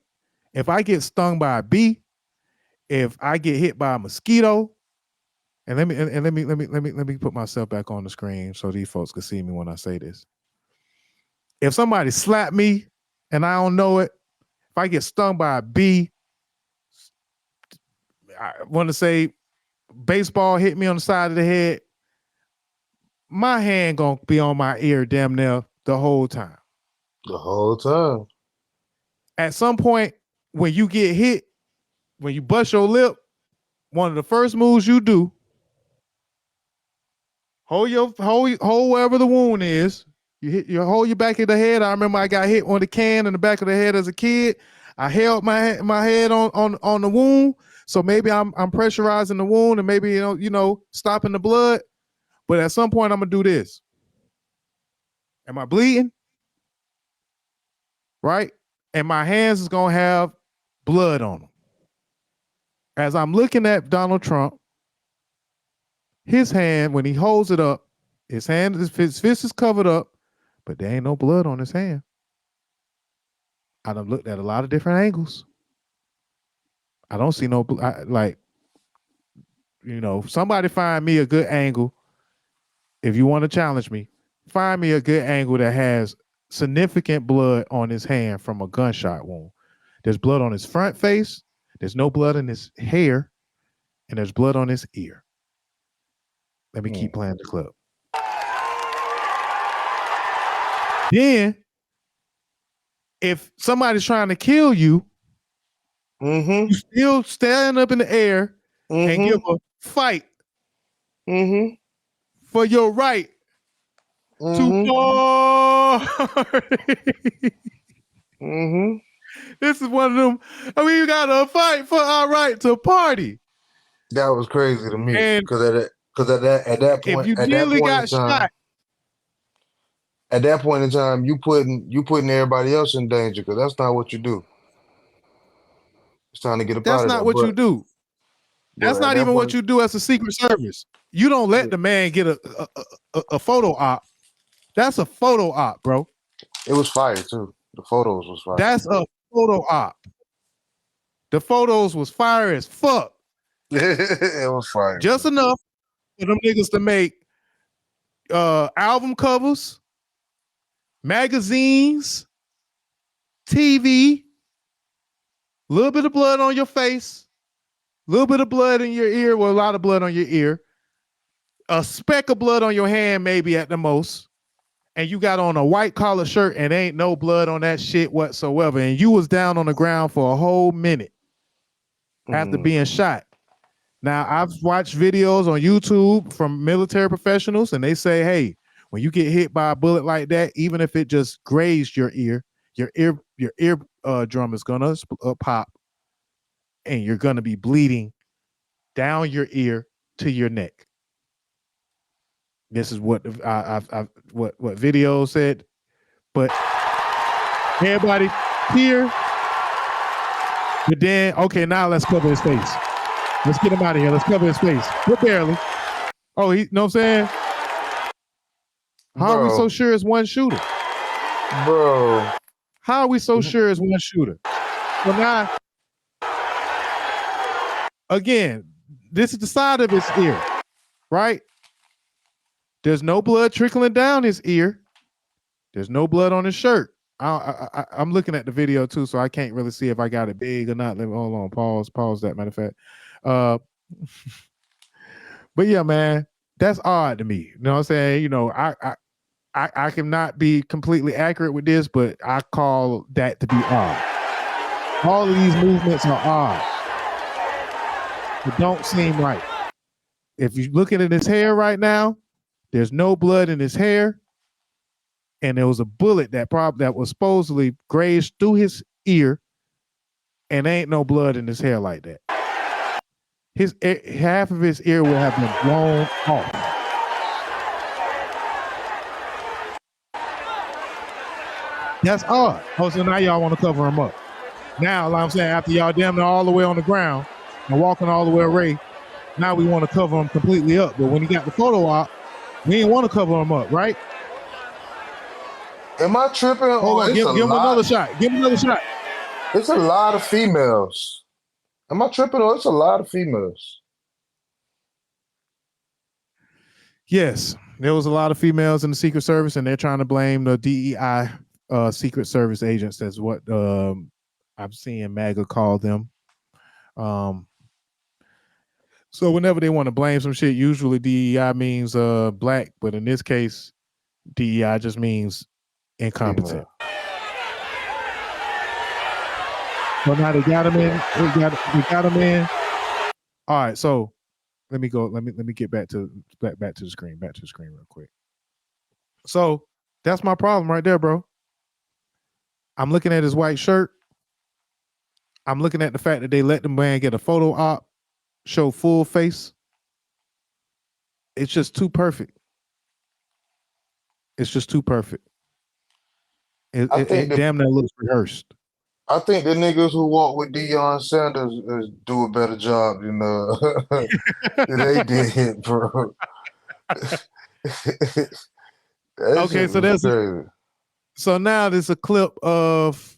if I get stung by a bee, if I get hit by a mosquito, and let me put myself back on the screen so these folks can see me when I say this. If somebody slapped me and I don't know it, if I get stung by a bee, I want to say baseball hit me on the side of the head, my hand gonna be on my ear damn near the whole time. The whole time. At some point, when you get hit, when you bust your lip, one of the first moves you do, hold wherever the wound is. You hold your back of the head. I remember I got hit on the can in the back of the head as a kid. I held my head on the wound, so maybe I'm pressurizing the wound and maybe stopping the blood. But at some point, I'm gonna do this. Am I bleeding? Right? And my hands is gonna have blood on them. As I'm looking at Donald Trump, his hand, when he holds it up, his fist is covered up, but there ain't no blood on his hand. I done looked at a lot of different angles. I don't see no, somebody find me a good angle. If you want to challenge me, find me a good angle that has significant blood on his hand from a gunshot wound. There's blood on his front face. There's no blood in his hair. And there's blood on his ear. Let me keep playing the clip. Then, if somebody's trying to kill you, you still stand up in the air and give a fight for your right to party. This is one of them. I mean, you got to fight for our right to party. That was crazy to me And because at that if point you nearly got shot, you putting everybody else in danger because that's not what you do. It's time to get up that's out of there. not what you do. That's At not that even what point, you do as a Secret Service. You don't let the man get a photo op. That's a photo op, bro. it was fire too. The photos was fire. That's a photo op. The photos was fire as fuck. It was fire. Just enough for them niggas to make album covers, magazines, TV, a little bit of blood on your face, a little bit of blood in your ear, well, a lot of blood on your ear, a speck of blood on your hand, maybe at the most, and you got on a white collar shirt and ain't no blood on that shit whatsoever, and you was down on the ground for a whole minute after being shot. Now, I've watched videos on YouTube from military professionals, and they say, hey, when you get hit by a bullet like that, even if it just grazed your ear drum is gonna pop, and you're gonna be bleeding down your ear to your neck. This is what what video said, but everybody here. But then, okay, now let's cover his face. Let's get him out of here. Let's cover his face. But barely. Oh, you know what I'm saying? How are we so sure it's one shooter? Bro. How are we so sure it's one shooter? Well, now, again, this is the side of his ear, right? There's no blood trickling down his ear. There's no blood on his shirt. I'm looking at the video too, so I can't really see if I got it big or not. Let me hold on. Pause that, matter of fact. But yeah, man, that's odd to me. You know what I'm saying? You know, I cannot be completely accurate with this, but I call that to be odd. All of these movements are odd. It don't seem right. If you're looking at his hair right now, there's no blood in his hair. And there was a bullet that was supposedly grazed through his ear, and ain't no blood in his hair like that. Half of his ear will have been blown off. That's odd. Oh, so now y'all want to cover him up. Now, like I'm saying, after y'all damn near all the way on the ground and walking all the way away, now we want to cover him completely up. But when he got the photo op, we didn't want to cover him up, right? Am I tripping? Hold on, give him another shot. Give him another shot. It's a lot of females. Am I tripping? Or it's a lot of females. Yes, there was a lot of females in the Secret Service, and they're trying to blame the DEI Secret Service agents. That's what I'm seeing MAGA call them. So whenever they want to blame some shit, usually DEI means black, but in this case, DEI just means incompetent. So now they got him in. We got him in. All right, so let me go. Let me get back to the screen. Back to the screen real quick. So that's my problem right there, bro. I'm looking at his white shirt. I'm looking at the fact that they let the man get a photo op, show full face. It's just too perfect. It's just too perfect. It damn near looks rehearsed. I think the niggas who walk with Deion Sanders do a better job than they did, bro. Okay, so so now there's a clip of.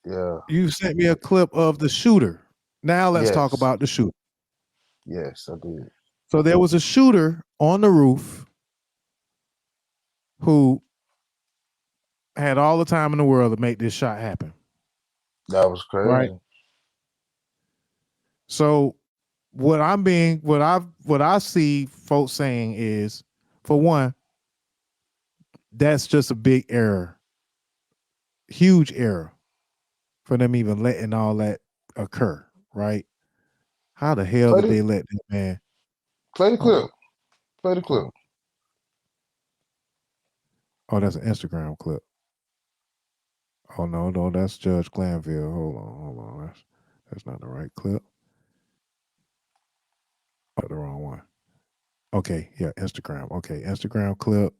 Yeah. You sent me a clip of the shooter. Now let's talk about the shooter. Yes, I did. So there was a shooter on the roof who had all the time in the world to make this shot happen. That was crazy. Right. So what I see folks saying is, for one, that's just a big error. Huge error for them even letting all that occur, right? How the hell did they let that man? Play the clip. Play the clip. Oh, that's an Instagram clip. Oh no, that's Judge Glanville. Hold on. That's not the right clip. up the wrong one. Okay, yeah, Instagram. Okay, Instagram clip.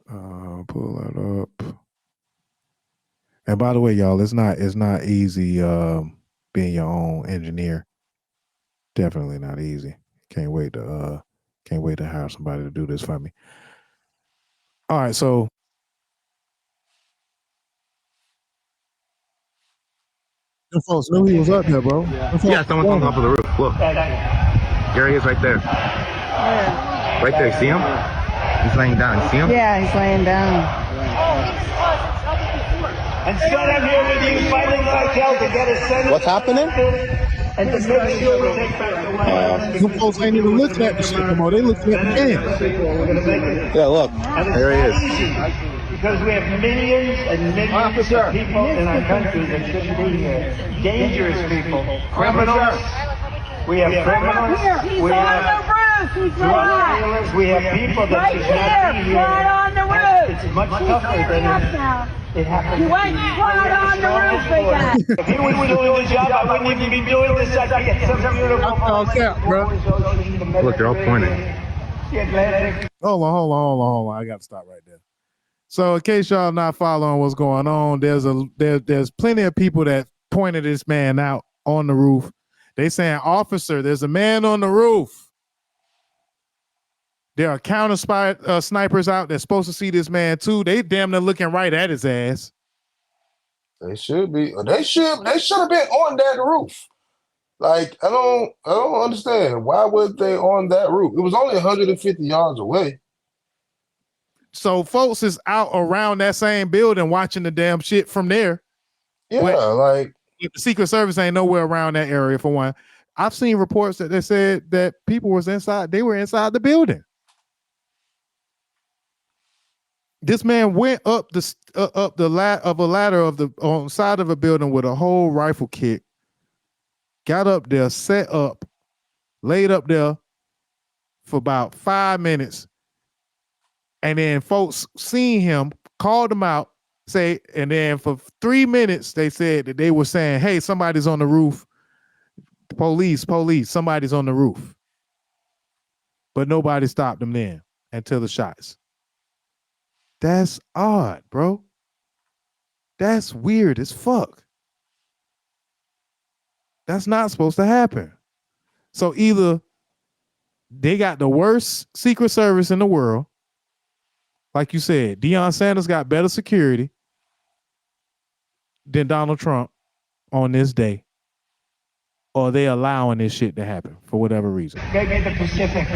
Pull that up. And by the way, y'all, it's not easy being your own engineer. Definitely not easy. Can't wait to hire somebody to do this for me. All right, so the folks knew he was up there, bro. Yeah, someone's on top of the roof. Look. There he is right there. Right there, see him? He's laying down. See him? Yeah, he's laying down. And son, I'm here with you fighting cartel to get a sentence. What's happening? And to make sure we take back the land. Them folks ain't even looking at the shit no more. They looking at the man. We're going to make it. Yeah, look. There he is. Because we have millions and millions of people in our country that shouldn't be here. Dangerous people. Criminals. We have criminals. We have drug dealers. We have people that should not be here. Right on the roof. It's much tougher than it happens. You went right on the roof, big guy. If he was doing the job, I wouldn't even be doing this. I'd be at some beautiful Look, they're all pointing. Hold on. I got to stop right there. So in case y'all not following what's going on, there's plenty of people that pointed this man out on the roof. They saying, officer, there's a man on the roof. There are counter snipers out that's supposed to see this man too. They damn near looking right at his ass. They should be. They should have been on that roof. Like I don't understand. Why would they on that roof? It was only 150 yards away. So folks is out around that same building watching the damn shit from there. Yeah, the Secret Service ain't nowhere around that area for one. I've seen reports that they said that people was inside. They were inside the building. This man went up the ladder on side of a building with a whole rifle kit. Got up there, set up, laid up there for about 5 minutes, and then folks seen him, called him out, and then for 3 minutes they said that they were saying, "Hey, somebody's on the roof. Police, somebody's on the roof." But nobody stopped them then until the shots. That's odd, bro. That's weird as fuck. That's not supposed to happen. So either they got the worst Secret Service in the world, like you said, Deion Sanders got better security than Donald Trump on this day, or they allowing this shit to happen for whatever reason. Maybe the Pacific.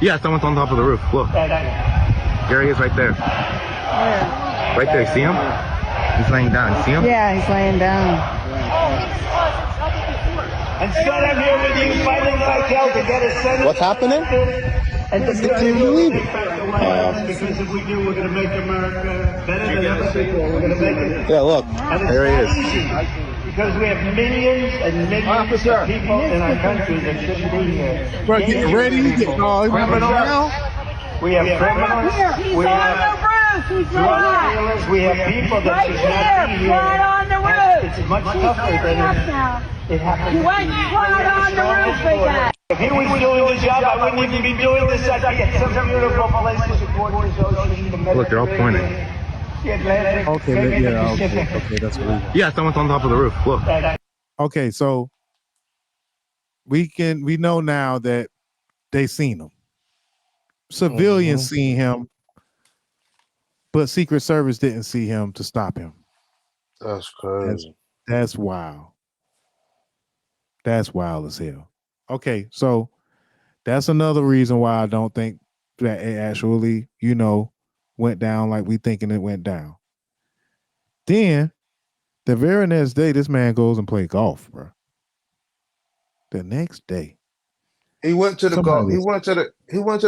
Yeah, someone's on top of the roof. Look. There he is right there. Right there, see him? He's laying down. See him? Yeah, he's laying down. And son, I'm here with you fighting cartel to get a sentence. What's happening? And to make sure we take back the land. Because if we do, we're going to make America better than ever before. We're going to make it. Yeah, look. There he is. Because we have millions and millions of people in our country that shouldn't be here. Bro, get ready. Criminals. We have criminals. We have drug dealers. We have people that should not be here. Right on the roof. It's much tougher than it happens. You went right on the roof, big guy. If he was doing the job, I wouldn't even be doing this. I'd be at some beautiful place to support the ocean. Look, they're all pointing. Okay, that's what Yeah, someone's on top of the roof. Look. Okay, so we know now that they seen him. Civilians seen him, but Secret Service didn't see him to stop him. That's crazy. That's wild. That's wild as hell. Okay, so that's another reason why I don't think that it actually, went down like we thinking it went down. Then the very next day, this man goes and play golf, bro. The next day. He went to the golf. He went to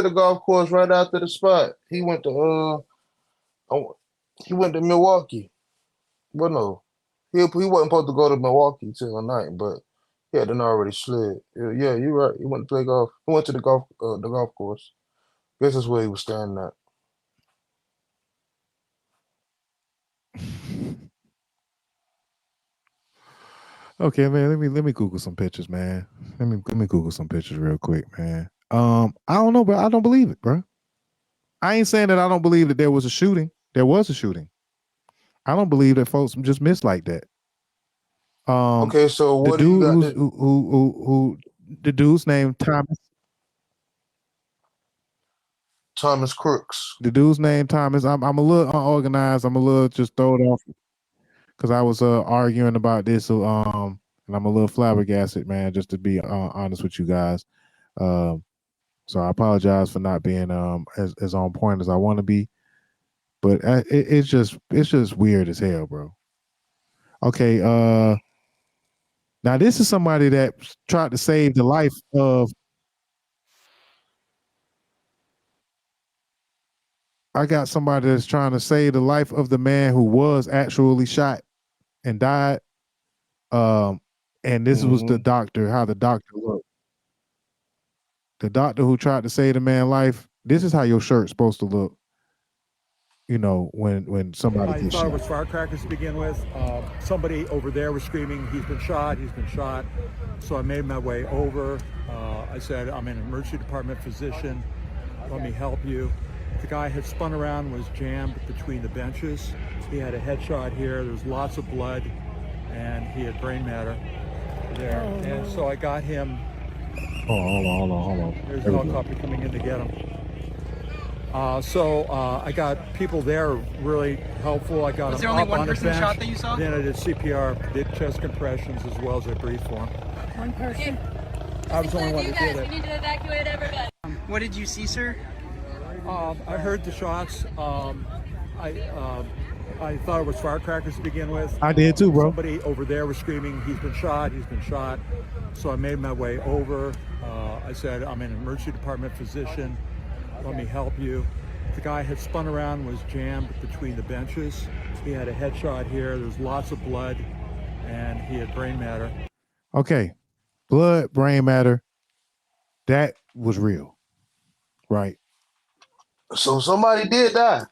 the golf course right after the spot. He went to Milwaukee. Well, no, he wasn't supposed to go to Milwaukee till the night, but he had already slid. Yeah, you're right. He went to play golf. He went to the golf course. Guess that's where he was standing at. Okay, man. Let me Google some pictures, man. Let me Google some pictures real quick, man. I don't know, but I don't believe it, bro. I ain't saying that I don't believe that there was a shooting. There was a shooting. I don't believe that folks just missed like that. Okay, so The what do you dude got? who the dude's name Thomas. Thomas Crooks. The dude's name Thomas. I'm a little unorganized. I'm a little just thrown off because I was arguing about this. And I'm a little flabbergasted, man. Just to be honest with you guys. So I apologize for not being as on point as I want to be. But it's just weird as hell, bro. Okay. Now this is somebody that tried to save the life of. I got somebody that's trying to save the life of the man who was actually shot and died. And this was the doctor, how the doctor looked. The doctor who tried to save the man's life. This is how your shirt's supposed to look. You know, when somebody I gets thought it shot. was firecrackers to begin with. Somebody over there was screaming, he's been shot, he's been shot. So I made my way over. I said, I'm an emergency department physician. Let me help you. The guy had spun around, was jammed between the benches. He had a headshot here. There was lots of blood, and he had brain matter there. And so I got him. Hold on. There's a helicopter coming in to get him. So I got people there really helpful. I got Was him there only up one on the person bench. shot that you saw? Then I did CPR, did chest compressions as well as I breathed for him. One person. I was the only one that did it. We need to evacuate everybody. What did you see, sir? I heard the shots. I thought it was firecrackers to begin with. I did too, bro. Somebody over there was screaming, he's been shot, he's been shot. So I made my way over. I said, I'm an emergency department physician. Let me help you. The guy had spun around, was jammed between the benches. He had a headshot here. There was lots of blood, and he had brain matter. Okay. Blood, brain matter. That was real. Right. So somebody did die.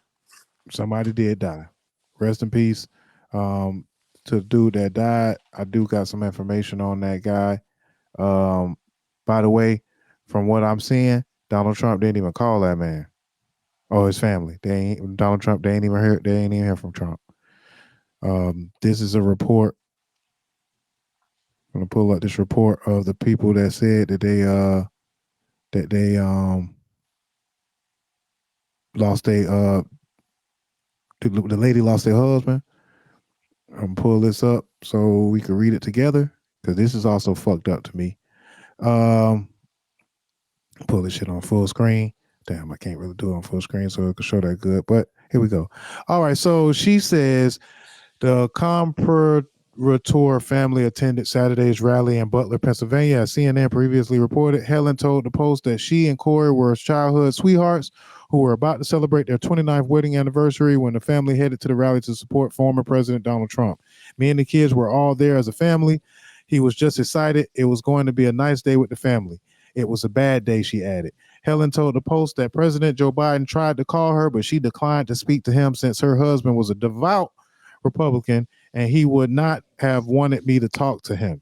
Somebody did die. Rest in peace. To the dude that died. I do got some information on that guy. By the way, from what I'm seeing, Donald Trump didn't even call that man or his family. Donald Trump, they ain't even hear from Trump. This is a report. I'm gonna pull up this report of the people that said that they lost the lady lost their husband. I'm gonna pull this up so we can read it together because this is also fucked up to me. Pull this shit on full screen. Damn, I can't really do it on full screen so it can show that good. But here we go. All right, so she says the Comparator family attended Saturday's rally in Butler, Pennsylvania. As CNN previously reported, Helen told the Post that she and Corey were childhood sweethearts who were about to celebrate their 29th wedding anniversary when the family headed to the rally to support former President Donald Trump. Me and the kids were all there as a family. He was just excited. It was going to be a nice day with the family. It was a bad day, she added. Helen told the Post that President Joe Biden tried to call her, but she declined to speak to him since her husband was a devout Republican and he would not have wanted me to talk to him.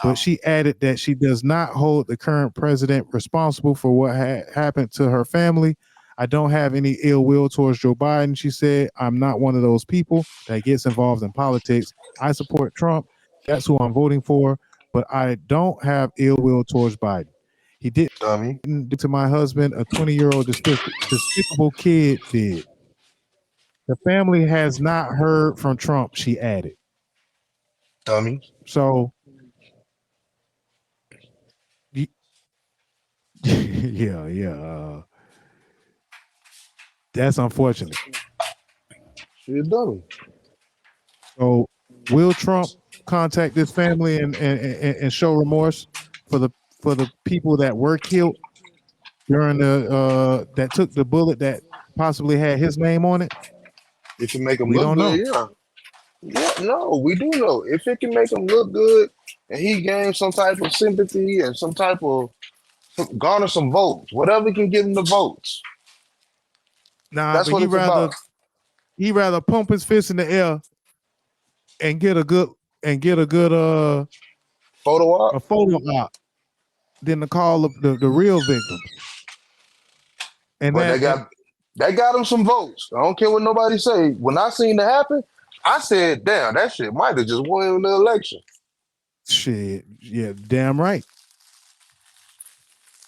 But she added that she does not hold the current president responsible for what happened to her family. I don't have any ill will towards Joe Biden, she said. I'm not one of those people that gets involved in politics. I support Trump. That's who I'm voting for. But I don't have ill will towards Biden. He didn't do to my husband, a 20-year-old despicable kid did. The family has not heard from Trump, she added. Dummy. So, yeah. That's unfortunate. She's a dummy. So, will Trump contact this family and show remorse for the people that were killed during that took the bullet that possibly had his name on it? If it make him We look don't good, know. yeah. No, we do know. If it can make him look good and he gains some type of sympathy and some type of garner some votes, whatever can give him the votes. Nah, That's but what it's about. he rather pump his fist in the air and get a good and get a good photo op. a photo op than to call the real victims. And But they got them some votes. I don't care what nobody say. When I seen it happen, I said, damn, that shit might have just won the election. Shit, yeah, damn right.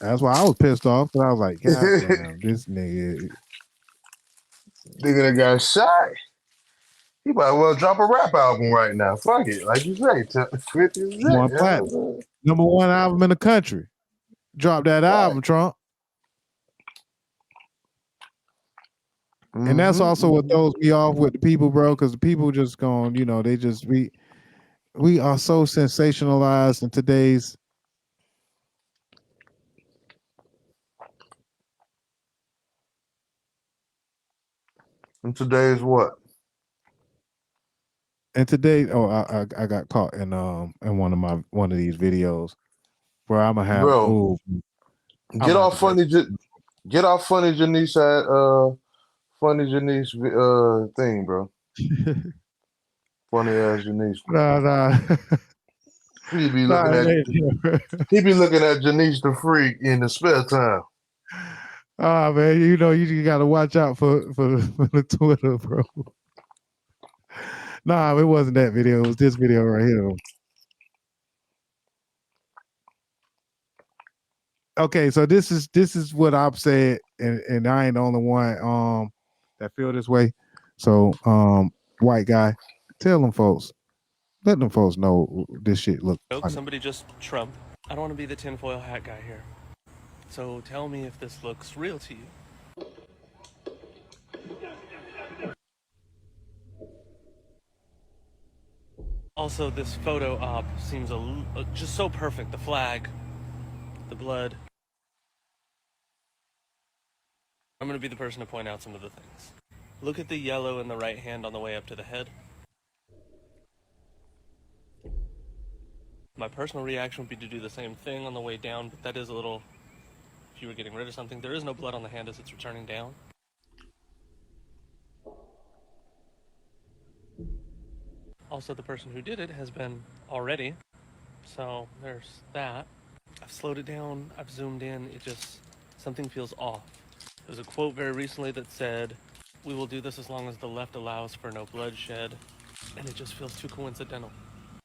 That's why I was pissed off, because I was like, God damn, this nigga that got shot. He might well drop a rap album right now. Fuck it. Like you say, 50 one platinum. Number one album in the country. Drop that album, Trump. And that's also what throws me off with the people, bro, because the people just going, they just we are so sensationalized in today's what? And today, I got caught in one of these videos where I'm gonna have bro. Get off funny Janice thing, bro. Funny ass Janice. Nah. He be looking at Janice the Freak in the spare time. Ah, man, you gotta watch out for the Twitter, bro. Nah, it wasn't that video. It was this video right here. Okay, so this is what I've said, and I ain't the only one that feel this way. So, white guy, tell them folks, let them folks know this shit look funny. Somebody just Trump. I don't want to be the tinfoil hat guy here. So tell me if this looks real to you. Also, this photo op seems just so perfect. The flag, the blood. I'm going to be the person to point out some of the things. Look at the yellow in the right hand on the way up to the head. My personal reaction would be to do the same thing on the way down, but that is a little... If you were getting rid of something, there is no blood on the hand as it's returning down. Also, the person who did it has been already, so there's that. I've slowed it down, I've zoomed in, something feels off. There was a quote very recently that said, "We will do this as long as the left allows for no bloodshed," and it just feels too coincidental.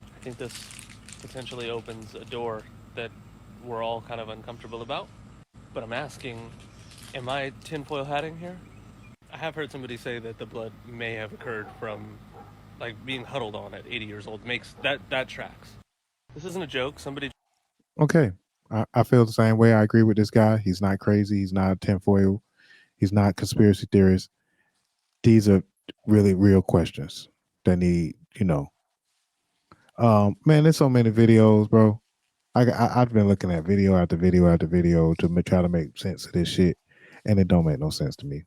I think this potentially opens a door that we're all kind of uncomfortable about, but I'm asking, am I tinfoil hatting here? I have heard somebody say that the blood may have occurred from being huddled on at 80 years old. Makes that tracks. This isn't a joke. Somebody. Okay, I feel the same way. I agree with this guy. He's not crazy. He's not a tinfoil. He's not a conspiracy theorist. These are really real questions that need, man, there's so many videos, bro. I've been looking at video after video after video to try to make sense of this shit, and it don't make no sense to me.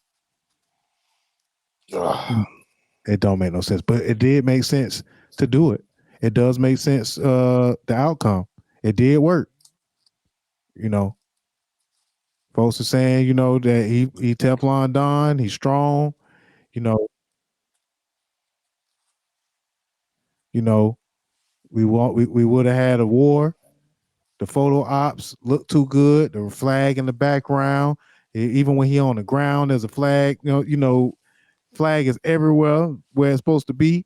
It don't make no sense, but it did make sense to do it. It does make sense. The outcome, it did work. Folks are saying, that he Teflon Don, he's strong. We would have had a war. The photo ops look too good. The flag in the background, even when he on the ground, there's a flag. Flag is everywhere where it's supposed to be.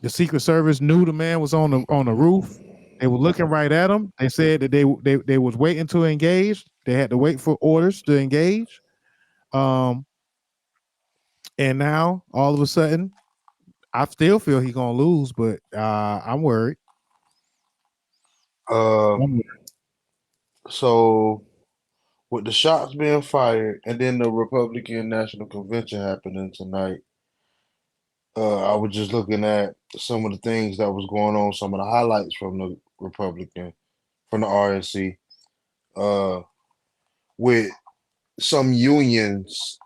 The Secret Service knew the man was on the roof. They were looking right at him. They said that they was waiting to engage. They had to wait for orders to engage. And now all of a sudden, I still feel he's gonna lose, but I'm worried. So with the shots being fired and then the Republican National Convention happening tonight, I was just looking at some of the things that was going on, some of the highlights from the RNC, with some unions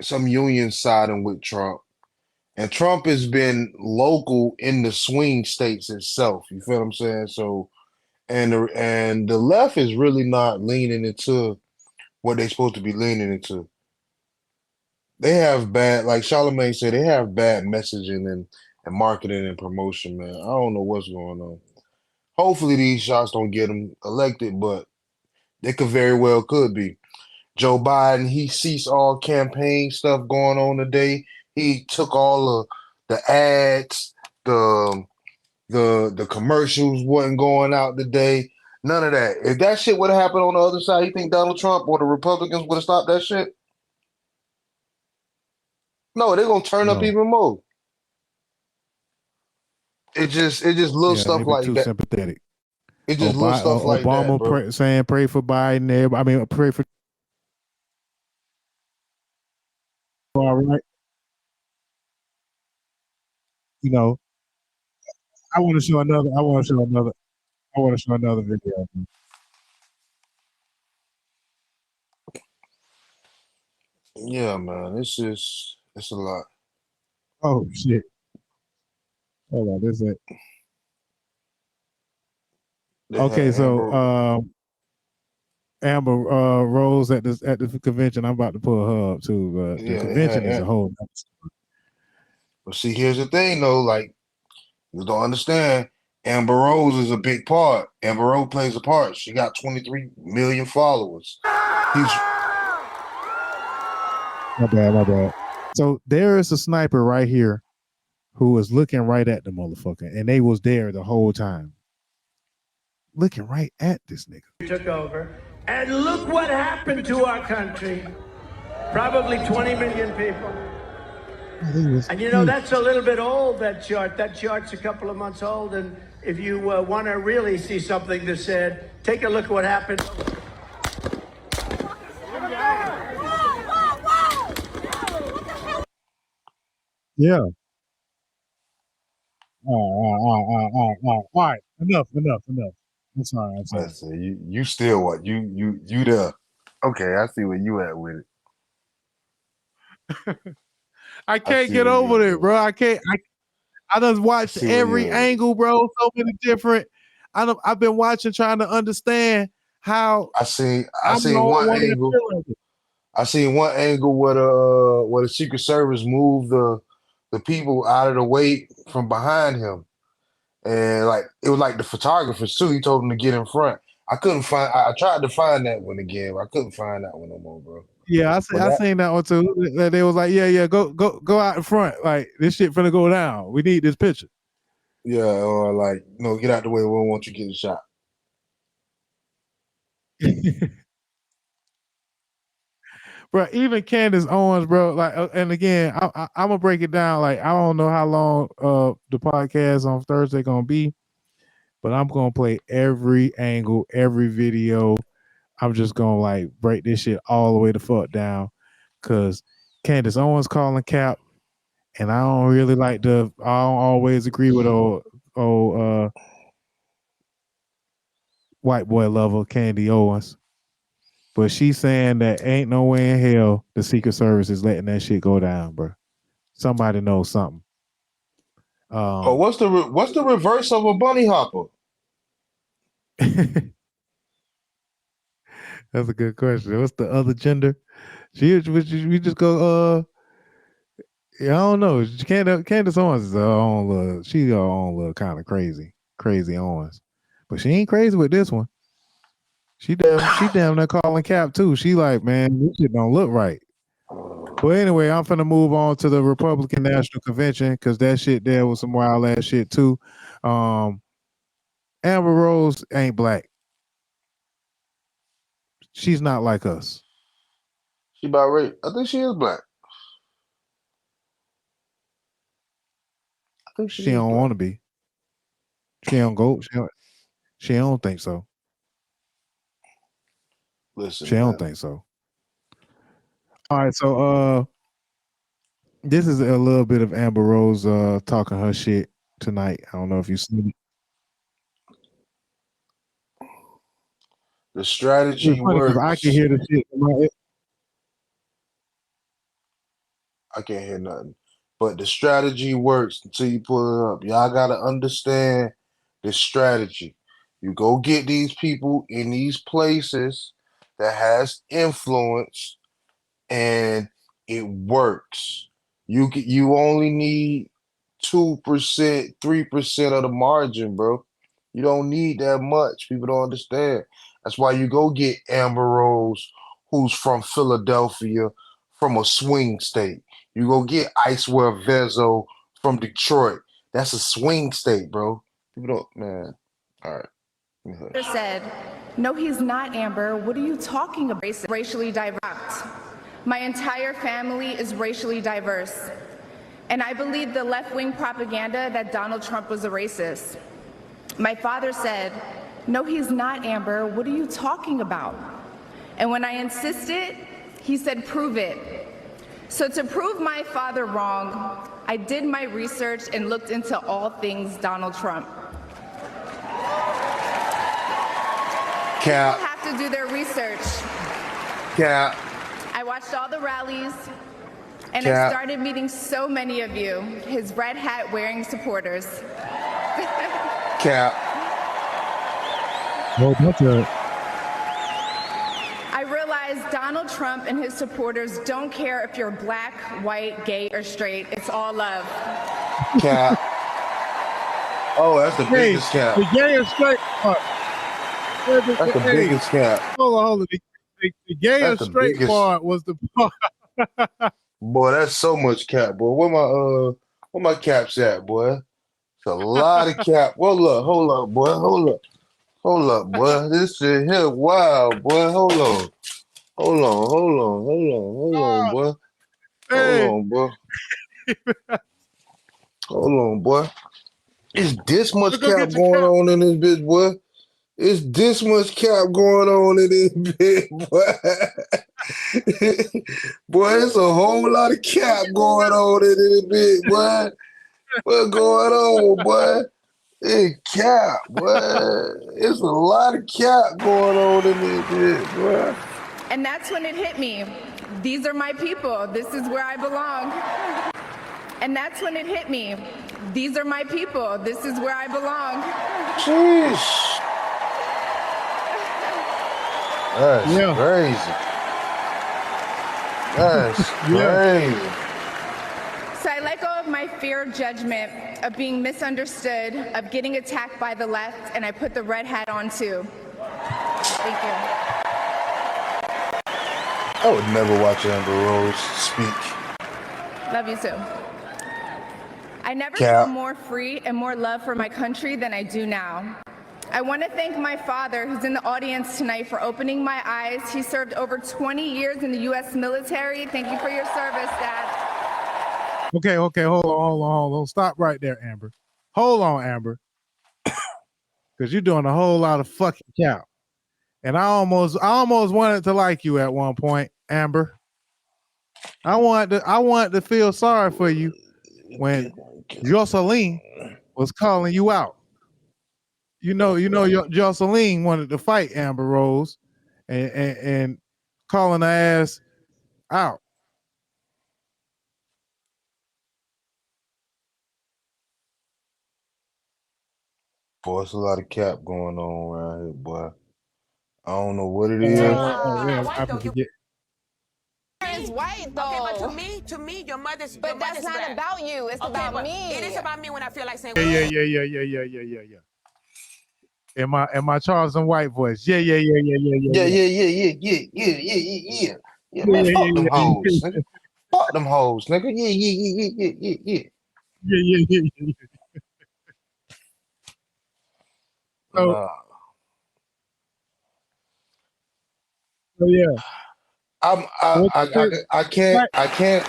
siding with Trump. And Trump has been local in the swing states itself. You feel what I'm saying? So, and the left is really not leaning into what they're supposed to be leaning into. They have bad, like Charlamagne said, they have bad messaging and marketing and promotion, man. I don't know what's going on. Hopefully these shots don't get him elected, but they could very well could be. Joe Biden, he ceased all campaign stuff going on today. He took all of the ads, the commercials wasn't going out today. None of that. If that shit would have happened on the other side, you think Donald Trump or the Republicans would have stopped that shit? No, they're gonna turn up No. even more. It just little Yeah, they stuff be like too that. sympathetic. It just little stuff like that, Obama bro. saying pray for Biden. I mean, pray for all right. You know, I want to show another. I want to show another. I want to show another video. Yeah, man. It's a lot. Oh shit! Hold on, this is it. They Okay, had so Amber Rose at the convention. I'm about to pull her up too. But the yeah, they had convention is a whole. But see, here's the thing though, like you don't understand. Amber Rose is a big part. Amber Rose plays a part. She got 23 million followers. He's My bad, my bad. So there is a sniper right here who was looking right at the motherfucker, and they was there the whole time, looking right at this nigga. Took over, and look what happened to our country. Probably 20 million people. And you know, that's a little bit old, that chart. That chart's a couple of months old, and if you want to really see something that said, take a look at what happened. Yeah. All right. Enough. I'm sorry. you still what? You there. Okay, I see where you at with it. I can't get over it, bro. I can't. I done watched every angle, bro. So many different. I've been watching, trying to understand how. I seen one angle. I seen one angle where the Secret Service moved the people out of the way from behind him, and like it was like the photographers too. He told them to get in front. I couldn't find. I tried to find that one again, but I couldn't find that one no more, bro. Yeah, I seen that one too. They was like, yeah, go out in front. Like this shit finna go down. We need this picture. Yeah, or like, no, get out the way. We don't want you getting shot. Bro, even Candace Owens, bro. Like, and again, I'm gonna break it down. Like, I don't know how long the podcast on Thursday gonna be, but I'm gonna play every angle, every video. I'm just gonna like break this shit all the way the fuck down, cause Candace Owens calling Cap, and I don't really like I don't always agree with old white boy lover Candy Owens. But she's saying that ain't no way in hell the Secret Service is letting that shit go down, bro. Somebody knows something. What's the reverse of a bunny hopper? That's a good question. What's the other gender? We just go. Yeah, I don't know. Candace Owens is her own little. She's her own little kind of crazy Owens, but she ain't crazy with this one. She damn near calling Cap too. She like, man, this shit don't look right. But anyway, I'm finna move on to the Republican National Convention because that shit there was some wild ass shit too. Amber Rose ain't black. She's not like us. She about ready. I think she is black. I think she don't want to be. She don't go. She don't think so. Listen, she don't think so. All right, so this is a little bit of Amber Rose talking her shit tonight. I don't know if you've seen it. The strategy works. I can hear the shit. I can't hear nothing. But the strategy works until you pull it up. Y'all gotta understand the strategy. You go get these people in these places that has influence, and it works. You only need 2%, 3% of the margin, bro. You don't need that much. People don't understand. That's why you go get Amber Rose, who's from Philadelphia, from a swing state. You go get Icewear Vezo from Detroit. That's a swing state, bro. People don't, man. All right. Said, no, he's not, Amber. What are you talking about? Racially diverse. My entire family is racially diverse. And I believe the left-wing propaganda that Donald Trump was a racist. My father said, no, he's not, Amber. What are you talking about? And when I insisted, he said, prove it. So to prove my father wrong, I did my research and looked into all things Donald Trump. Cap. People have to do their research. Cap. I watched all the rallies, and Cap. I started meeting so many of you, his red hat wearing supporters. Cap. Well, that's a I realized Donald Trump and his supporters don't care if you're black, white, gay, or straight. It's all love. Cap. Oh, that's the biggest cap. The gay and straight part. That's the biggest cap. Hold on. The gay and straight biggest. part was the part. Boy, that's so much cap, boy. Where my caps at, boy? It's a lot of cap. Hold up, boy. Hold up, boy. This shit here, wow, boy. Hold on, boy. Hey. Hold on, boy. Is this much cap going on in this bitch, boy? Is this much cap going on in this bitch, boy? Boy, it's a whole lot of cap going on in this bitch, boy. What's going on, boy? Hey, cap, boy. It's a lot of cap going on in this bitch, boy. And that's when it hit me. These are my people. This is where I belong. And that's when it hit me. These are my people. This is where I belong. Jeez. That's crazy. That's crazy. So I let go of my fear of judgment, of being misunderstood, of getting attacked by the left, and I put the red hat on too. Thank you. I would never watch Amber Rose speak. Love you too. I never Cap. felt more free and more love for my country than I do now. I want to thank my father, who's in the audience tonight, for opening my eyes. He served over 20 years in the U.S. military. Thank you for your service, Dad. Okay, hold on. Stop right there, Amber. Hold on, Amber. Because you're doing a whole lot of fucking cap. And I almost wanted to like you at one point, Amber. I wanted to feel sorry for you when Jocelyn was calling you out. You know, Jocelyn wanted to fight Amber Rose and calling her ass out. Boy, it's a lot of cap going on around here, boy. I don't know what it is. I forget. Is white though. Okay, but to me, your mother's. But that's not black. About you. It's about me. It is about me when I feel like saying. Yeah. In my Charleston White voice. Yeah. Yeah. Man, fuck them hoes, nigga. Fuck them hoes, nigga. Yeah. Yeah. So yeah. I can't.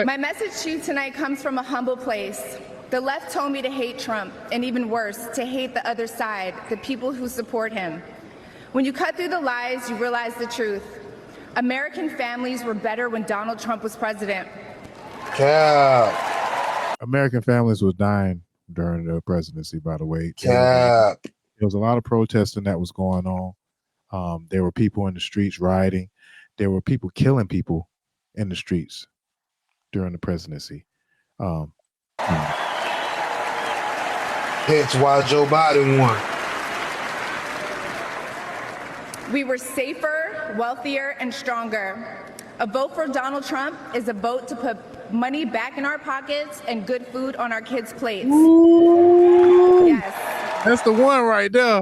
My message to you tonight comes from a humble place. The left told me to hate Trump, and even worse, to hate the other side, the people who support him. When you cut through the lies, you realize the truth. American families were better when Donald Trump was president. Cap. American families were dying during the presidency, by the way. Cap. There was a lot of protesting that was going on. There were people in the streets rioting. There were people killing people in the streets during the presidency. That's why Joe Biden won. We were safer, wealthier, and stronger. A vote for Donald Trump is a vote to put money back in our pockets, and good food on our kids' plates. Ooh, yes. That's the one right there.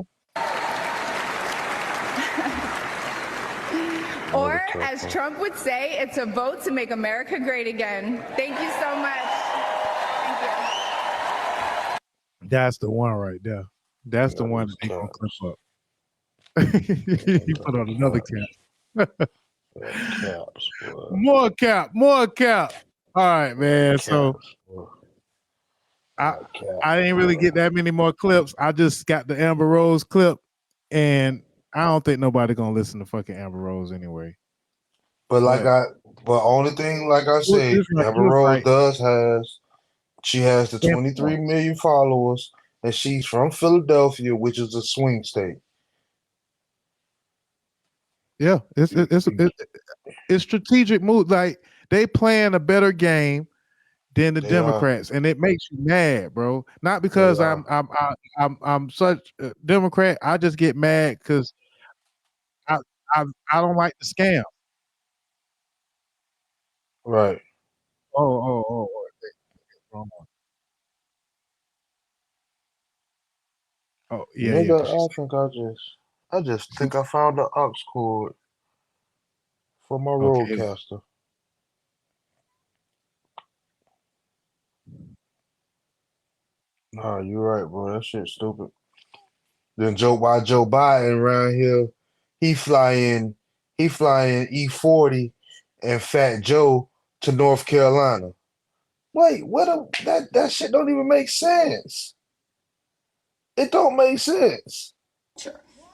Or, as Trump would say, it's a vote to make America great again. Thank you so much. Thank you. That's the one right there. That's the one that they gonna clip up. You put on another cap. Caps, More cap. All right, man. So I didn't really get that many more clips. I just got the Amber Rose clip, and I don't think nobody gonna listen to fucking Amber Rose anyway. But only thing, like I said, Amber Rose she has the 23 million followers, and she's from Philadelphia, which is a swing state. Yeah, it's strategic move. Like they playing a better game than the Democrats, and it makes you mad, bro. Not because I'm such a Democrat. I just get mad because I don't like the scam. Right. Oh. Oh yeah, Nigga, I just think I found the aux cord for my roadcaster. Nah, you're right, bro. That shit's stupid. Then Joe Biden around here, he flying E40 and Fat Joe to North Carolina. Wait, that shit don't even make sense. It don't make sense.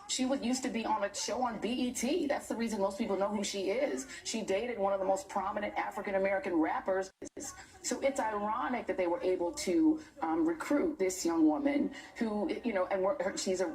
She used to be on a show on BET. That's the reason most people know who she is. She dated one of the most prominent African-American rappers. So it's ironic that they were able to recruit this young woman who, and she's a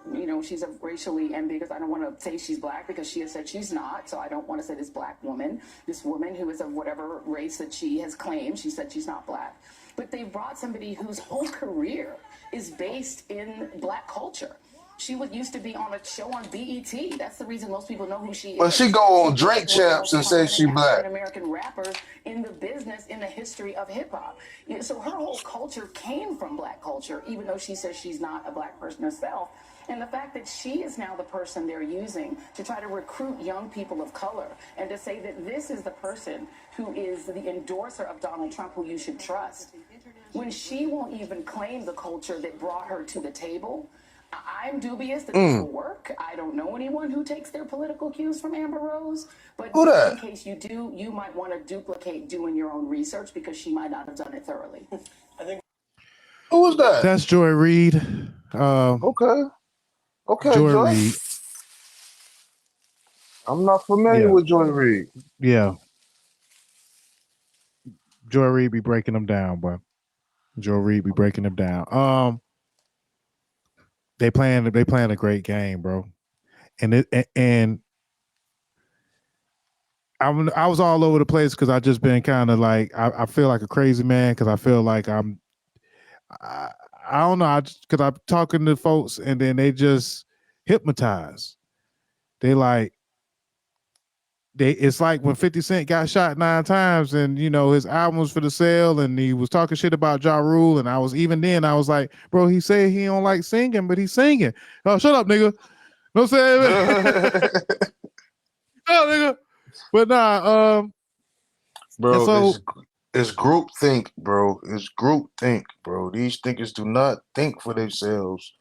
racially ambiguous. I don't want to say she's black because she has said she's not. So I don't want to say this black woman, this woman who is of whatever race that she has claimed. She said she's not black. But they brought somebody whose whole career is based in black culture. She used to be on a show on BET. That's the reason most people know who she is. But she go on Drake Champs and say she black. American rappers in the business, in the history of hip hop. So her whole culture came from black culture, even though she says she's not a black person herself. And the fact that she is now the person they're using to try to recruit young people of color and to say that this is the person who is the endorser of Donald Trump, who you should trust, when she won't even claim the culture that brought her to the table. I'm dubious that this will work. I don't know anyone who takes their political cues from Amber Rose, but in case you do, you might want to duplicate doing your own research because she might not have done it thoroughly. I think. Who was that? That's Joy Reid. Okay, Joy Reid. I'm not familiar with Joy Reid. Yeah. Joy Reid be breaking them down, bro. Joy Reid be breaking them down. They playing a great game, bro. And I was all over the place because I just been kind of like I feel like a crazy man because I feel like I don't know, because I'm talking to folks and then they just hypnotized. It's like when 50 Cent got shot 9 times and his album was for the sale and he was talking shit about Ja Rule, and I was like, bro, he said he don't like singing, but he's singing. Oh, shut up, nigga. No saying. Shut up, nigga. But nah, bro, so, it's group think, bro. It's group think, bro. These thinkers do not think for themselves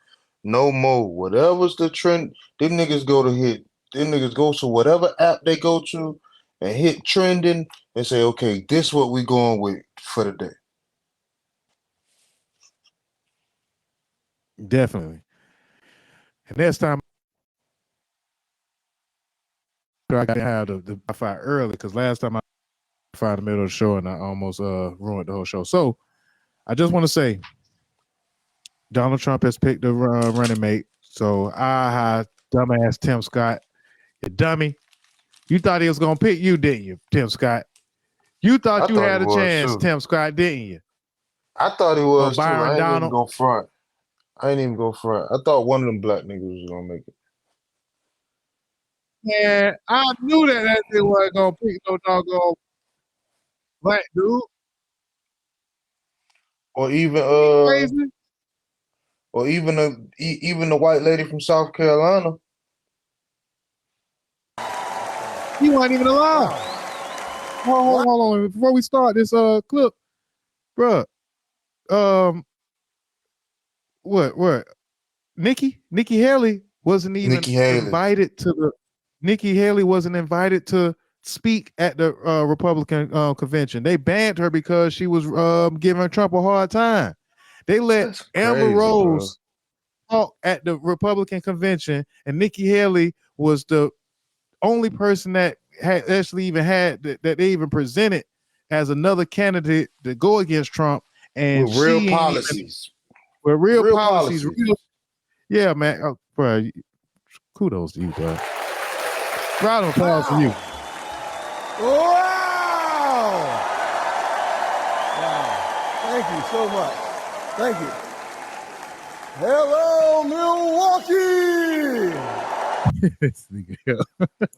no more. Whatever's the trend, them niggas go to hit. Them niggas go to whatever app they go to and hit trending and say, okay, this what we going with for the day. Definitely. And next time I got to have the Wi-Fi early because last time I found the middle of the show and I almost ruined the whole show. So I just want to say Donald Trump has picked a running mate. So dumbass Tim Scott, you dummy. You thought he was gonna pick you, didn't you, Tim Scott? You thought you had a chance, Tim Scott, didn't you? I thought he was too. I ain't Donald. even go front. I thought one of them black niggas was gonna make it. Yeah, I knew that they wasn't gonna pick no doggone black dude. or even Crazy. or even the white lady from South Carolina. He wasn't even alive. Hold on. Before we start this clip, bruh. What? Nikki Haley wasn't even Nikki Haley. invited to the. Nikki Haley wasn't invited to speak at the Republican convention. They banned her because she was giving Trump a hard time. They let Amber Rose talk at the Republican convention, and Nikki Haley was the only person that had actually even had that they even presented as another candidate to go against Trump, and with real policies. With real policies. Yeah, man. Oh, bro, kudos to you, bro. Round of applause for you. Wow! Thank you so much. Thank you. Hello, Milwaukee!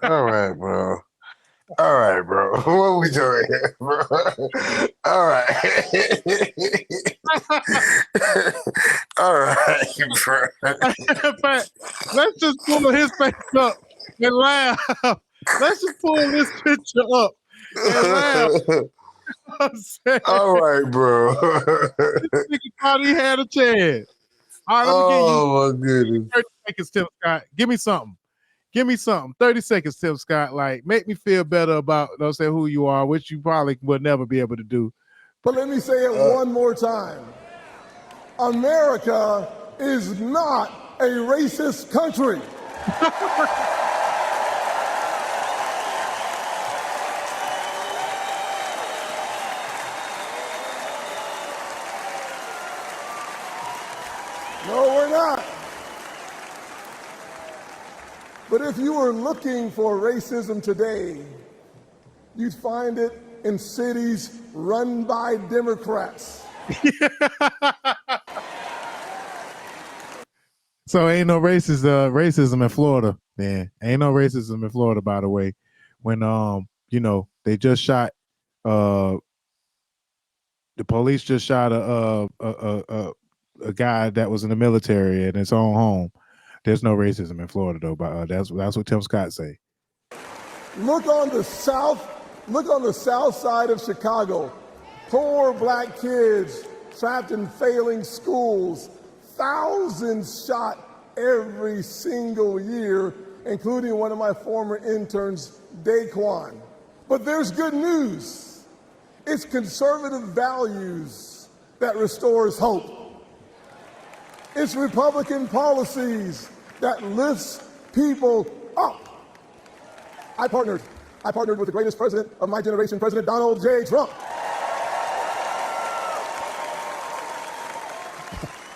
All right, bro. What are we doing here, bro? All right. All right, bro. Let's just pull his face up and laugh. Let's just pull this picture up and laugh. All right, bro. This nigga thought he had a chance. All right, let me give you my goodness. 30 seconds, Tim Scott. Give me something. 30 seconds, Tim Scott. Like, make me feel better about, who you are, which you probably would never be able to do. But let me say it one more time. America is not a racist country. No, we're not. But if you were looking for racism today, you'd find it in cities run by Democrats. So ain't no racism in Florida, man. Ain't no racism in Florida, by the way. When they just shot the police just shot a guy that was in the military in his own home. There's no racism in Florida though, but that's what Tim Scott say. Look on the south side of Chicago. Poor black kids trapped in failing schools. Thousands shot every single year, including one of my former interns, Daquan. But there's good news. It's conservative values that restores hope. It's Republican policies that lifts people up. I partnered with the greatest president of my generation, President Donald J. Trump,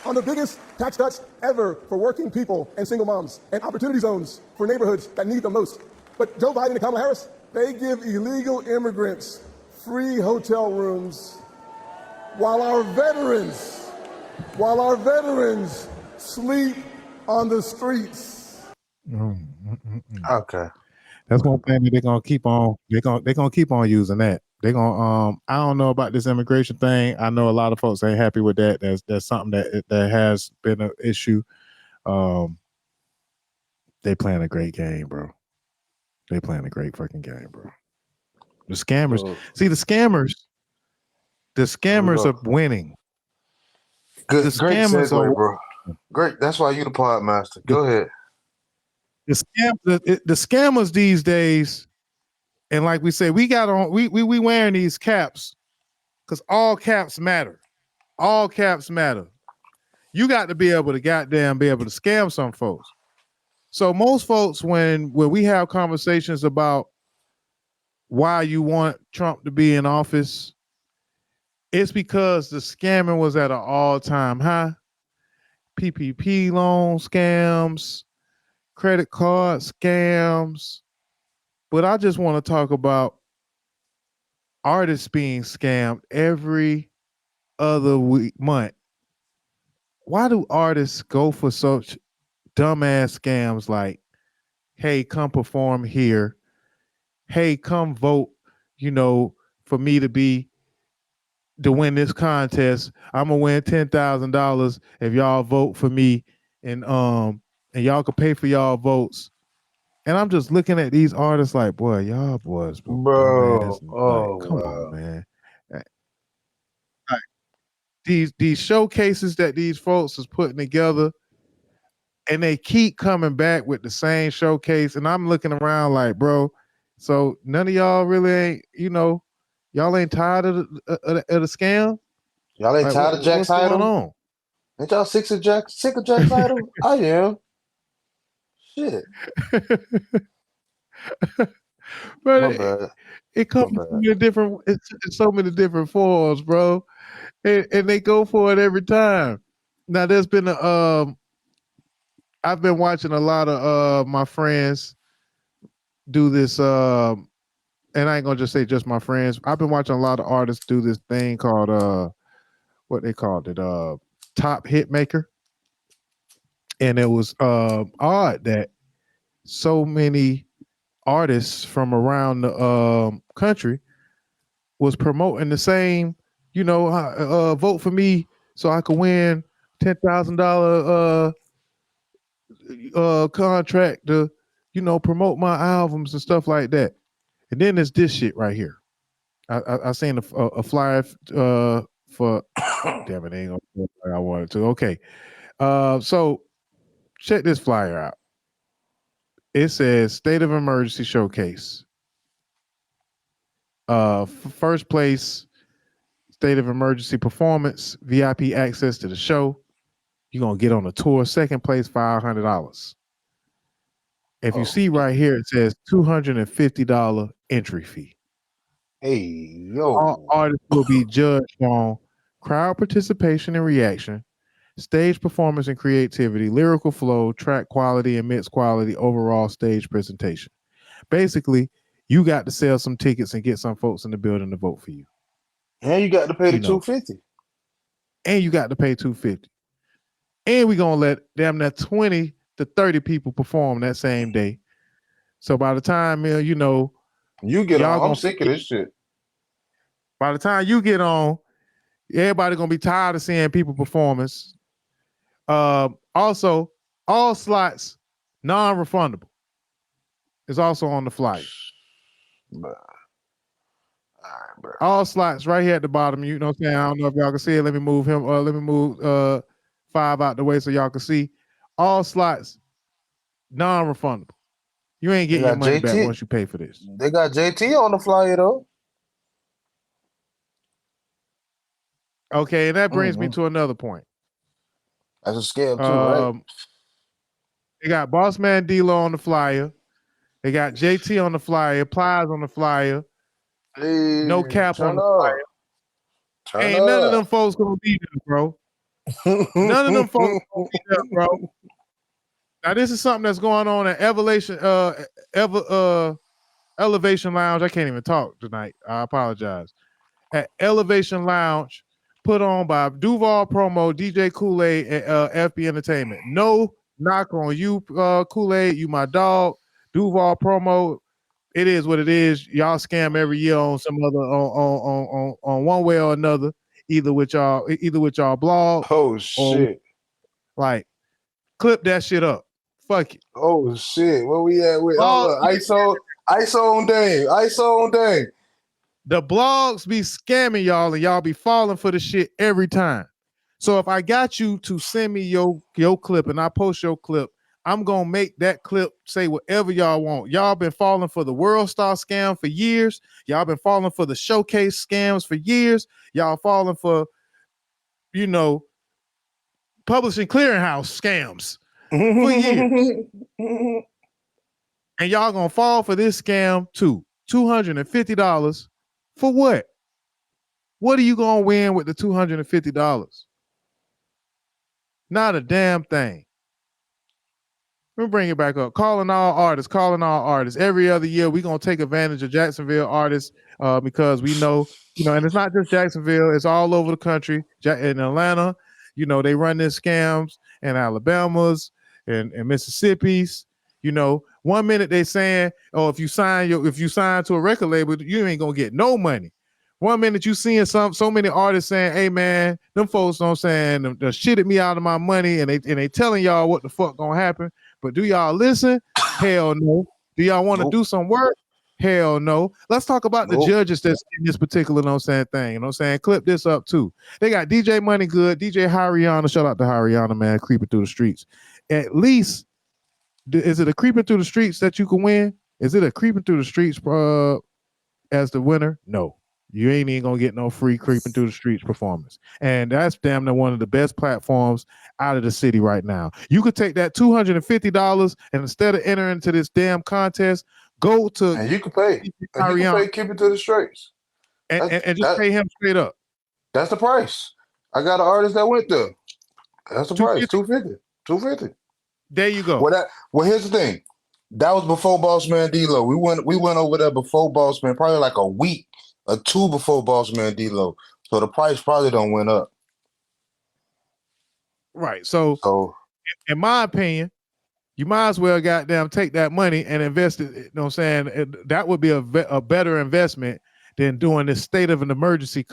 on the biggest tax cuts ever for working people and single moms, and opportunity zones for neighborhoods that need them most. But Joe Biden and Kamala Harris, they give illegal immigrants free hotel rooms while our veterans sleep on the streets. Okay. That's one thing that they're gonna keep on. They're gonna keep on using that. They're gonna. I don't know about this immigration thing. I know a lot of folks ain't happy with that. That's something that has been an issue. They playing a great game, bro. They playing a great fucking game, bro. The scammers. See the scammers. The scammers are winning. Good. The Great scammers segue, are bro. Great. That's why you the pod master. Go ahead. The scammers these days, and like we said, we wearing these caps because all caps matter. All caps matter. You got to be able to be able to scam some folks. So most folks, when we have conversations about why you want Trump to be in office, it's because the scamming was at an all-time high. PPP loan scams, credit card scams. But I just want to talk about artists being scammed every other month. Why do artists go for such dumbass scams like, hey, come perform here. Hey, come vote, for me to be to win this contest. I'm gonna win $10,000 if y'all vote for me, and y'all can pay for y'all votes. And I'm just looking at these artists like, boy, y'all boys, Bro. dumbass. Like, Oh come wow. on, man. Like, these showcases that these folks is putting together, and they keep coming back with the same showcase. And I'm looking around like, bro, so none of y'all really ain't, y'all ain't tired of the scam? Y'all ain't Like, tired of Jack's what's going idol? on? Ain't y'all sick of Jack's idol? I am. Shit. But My bad. it comes in so many different forms, bro. And they go for it every time. Now there's been I've been watching a lot of my friends do this, and I ain't gonna just say just my friends. I've been watching a lot of artists do this thing called what they called it, top hit maker. And it was odd that so many artists from around the country was promoting the same, vote for me so I could win $10,000 contract to, promote my albums and stuff like that. And then there's this shit right here. I seen a flyer for damn it, ain't gonna work like I wanted to. Okay, so check this flyer out. It says State of Emergency Showcase. First place, State of Emergency Performance, VIP access to the show. You're gonna get on a tour. Second place, $500. If you see right here, it says $250 entry fee. Hey, yo. All artists will be judged on crowd participation and reaction, stage performance and creativity, lyrical flow, track quality and mix quality, overall stage presentation. Basically, you got to sell some tickets and get some folks in the building to vote for you. And you got to pay the $250. And you got to pay $250. And we're gonna let damn that 20 to 30 people perform that same day. So by the time you get on, I'm sick of this shit. By the time you get on, everybody gonna be tired of seeing people performance. Also, all slots non-refundable. It's also on the flyer. All slots right here at the bottom. You know what I'm saying? I don't know if y'all can see it. Let me move 5 out the way so y'all can see. All slots non-refundable. You ain't getting your money back once you pay for this. They got JT on the flyer though. Okay, and that brings me to another point. That's a scam too, right? They got Boss Man D-Lo on the flyer. They got JT on the flyer, Plies on the flyer, hey, No Cap on the flyer. Ain't none of them folks gonna be there, bro. None of them folks gonna be there, bro. Now this is something that's going on at Elevation Lounge. I can't even talk tonight. I apologize. At Elevation Lounge, put on by Duval Promo, DJ Kool-Aid, and FB Entertainment. No knock on you, Kool-Aid. You my dog. Duval Promo. It is what it is. Y'all scam every year on some other on one way or another. Either with y'all blog. Oh shit! Like, clip that shit up. Fuck it. Oh shit! Where we at with ISO on Dame. The blogs be scamming y'all and y'all be falling for the shit every time. So if I got you to send me your clip and I post your clip, I'm gonna make that clip say whatever y'all want. Y'all been falling for the World Star scam for years. Y'all been falling for the showcase scams for years. Y'all falling for, publishing clearinghouse scams for years. And y'all gonna fall for this scam too. $250 for what? What are you gonna win with the $250? Not a damn thing. Let me bring it back up. Calling all artists. Every other year, we're gonna take advantage of Jacksonville artists because we know, and it's not just Jacksonville, it's all over the country. In Atlanta, they run these scams, and Alabama's and Mississippi's. 1 minute they saying, oh, if you sign to a record label, you ain't gonna get no money. One minute you seeing so many artists saying, "Hey man, them folks don't saying they shitted me out of my money," and they telling y'all what the fuck gonna happen. But do y'all listen? Hell no. Do y'all want to do some work? Hell no. Let's talk about the judges that's in this particular, thing. You know what I'm saying? Clip this up too. They got DJ Money Good, DJ Hariana. Shout out to Hariana, man, creeping through the streets. At least, is it a creeping through the streets that you can win? Is it a creeping through the streets as the winner? No. You ain't even gonna get no free creeping through the streets performance. And that's damn near one of the best platforms out of the city right now. You could take that $250 and instead of entering into this damn contest, go to and you can pay. And you can pay keep it to the streets. And just pay him straight up. That's the price. I got an artist that went there. That's the price. $250. There you go. Well, here's the thing. That was before Bossman D-Lo. We went over there before Bossman, probably like a week or two before Bossman D-Lo. So the price probably don't went up. Right. So in my opinion, you might as well goddamn take that money and invest it. You know what I'm saying? That would be a better investment than doing this state of an emergency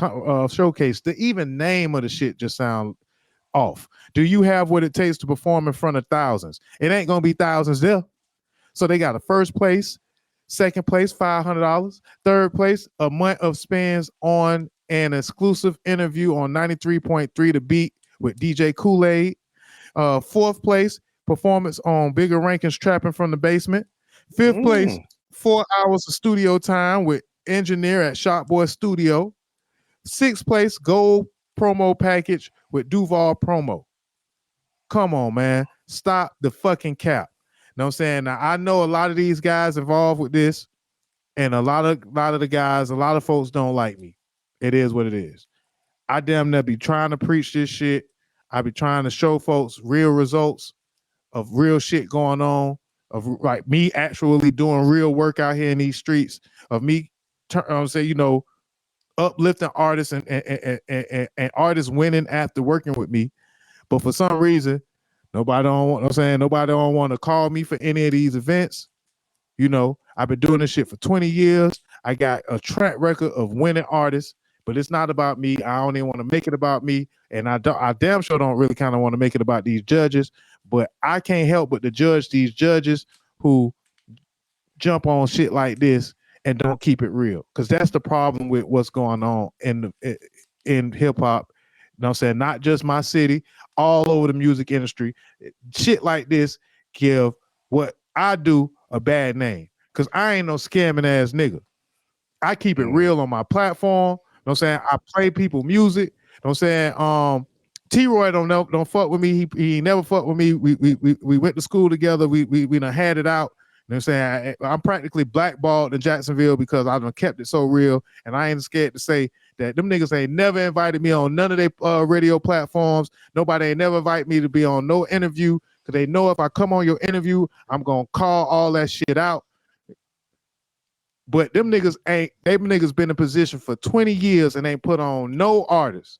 showcase. The even name of the shit just sounds off. Do you have what it takes to perform in front of thousands? It ain't gonna be thousands there. So they got a first place, second place, $500, third place, a month of spends on an exclusive interview on 93.3 The Beat with DJ Kool-Aid. Fourth place, performance on Bigger Rankings Trapping from the Basement. Fifth place, 4 hours of studio time with engineer at Shopboy Studio. Sixth place, gold promo package with Duval promo. Come on, man. Stop the fucking cap. You know what I'm saying? Now, I know a lot of these guys involved with this, and a lot of the guys, a lot of folks don't like me. It is what it is. I damn near be trying to preach this shit. I be trying to show folks real results of real shit going on, of like me actually doing real work out here in these streets, of me uplifting artists and artists winning after working with me. But for some reason, nobody don't want to call me for any of these events. You know, I've been doing this shit for 20 years. I got a track record of winning artists, but it's not about me. I don't even want to make it about me. And I damn sure don't really kind of want to make it about these judges, but I can't help but to judge these judges who jump on shit like this and don't keep it real. Because that's the problem with what's going on in hip hop. You know what I'm saying? Not just my city, all over the music industry. Shit like this give what I do a bad name. Because I ain't no scamming ass nigga. I keep it real on my platform. You know what I'm saying? I play people music. You know what I'm saying? T-Roy don't fuck with me. He never fucked with me. We went to school together. We done had it out. You know what I'm saying? I'm practically blackballed in Jacksonville because I done kept it so real, and I ain't scared to say that them niggas ain't never invited me on none of their radio platforms. Nobody ain't never invited me to be on no interview because they know if I come on your interview, I'm gonna call all that shit out. But them niggas been in position for 20 years and ain't put on no artist.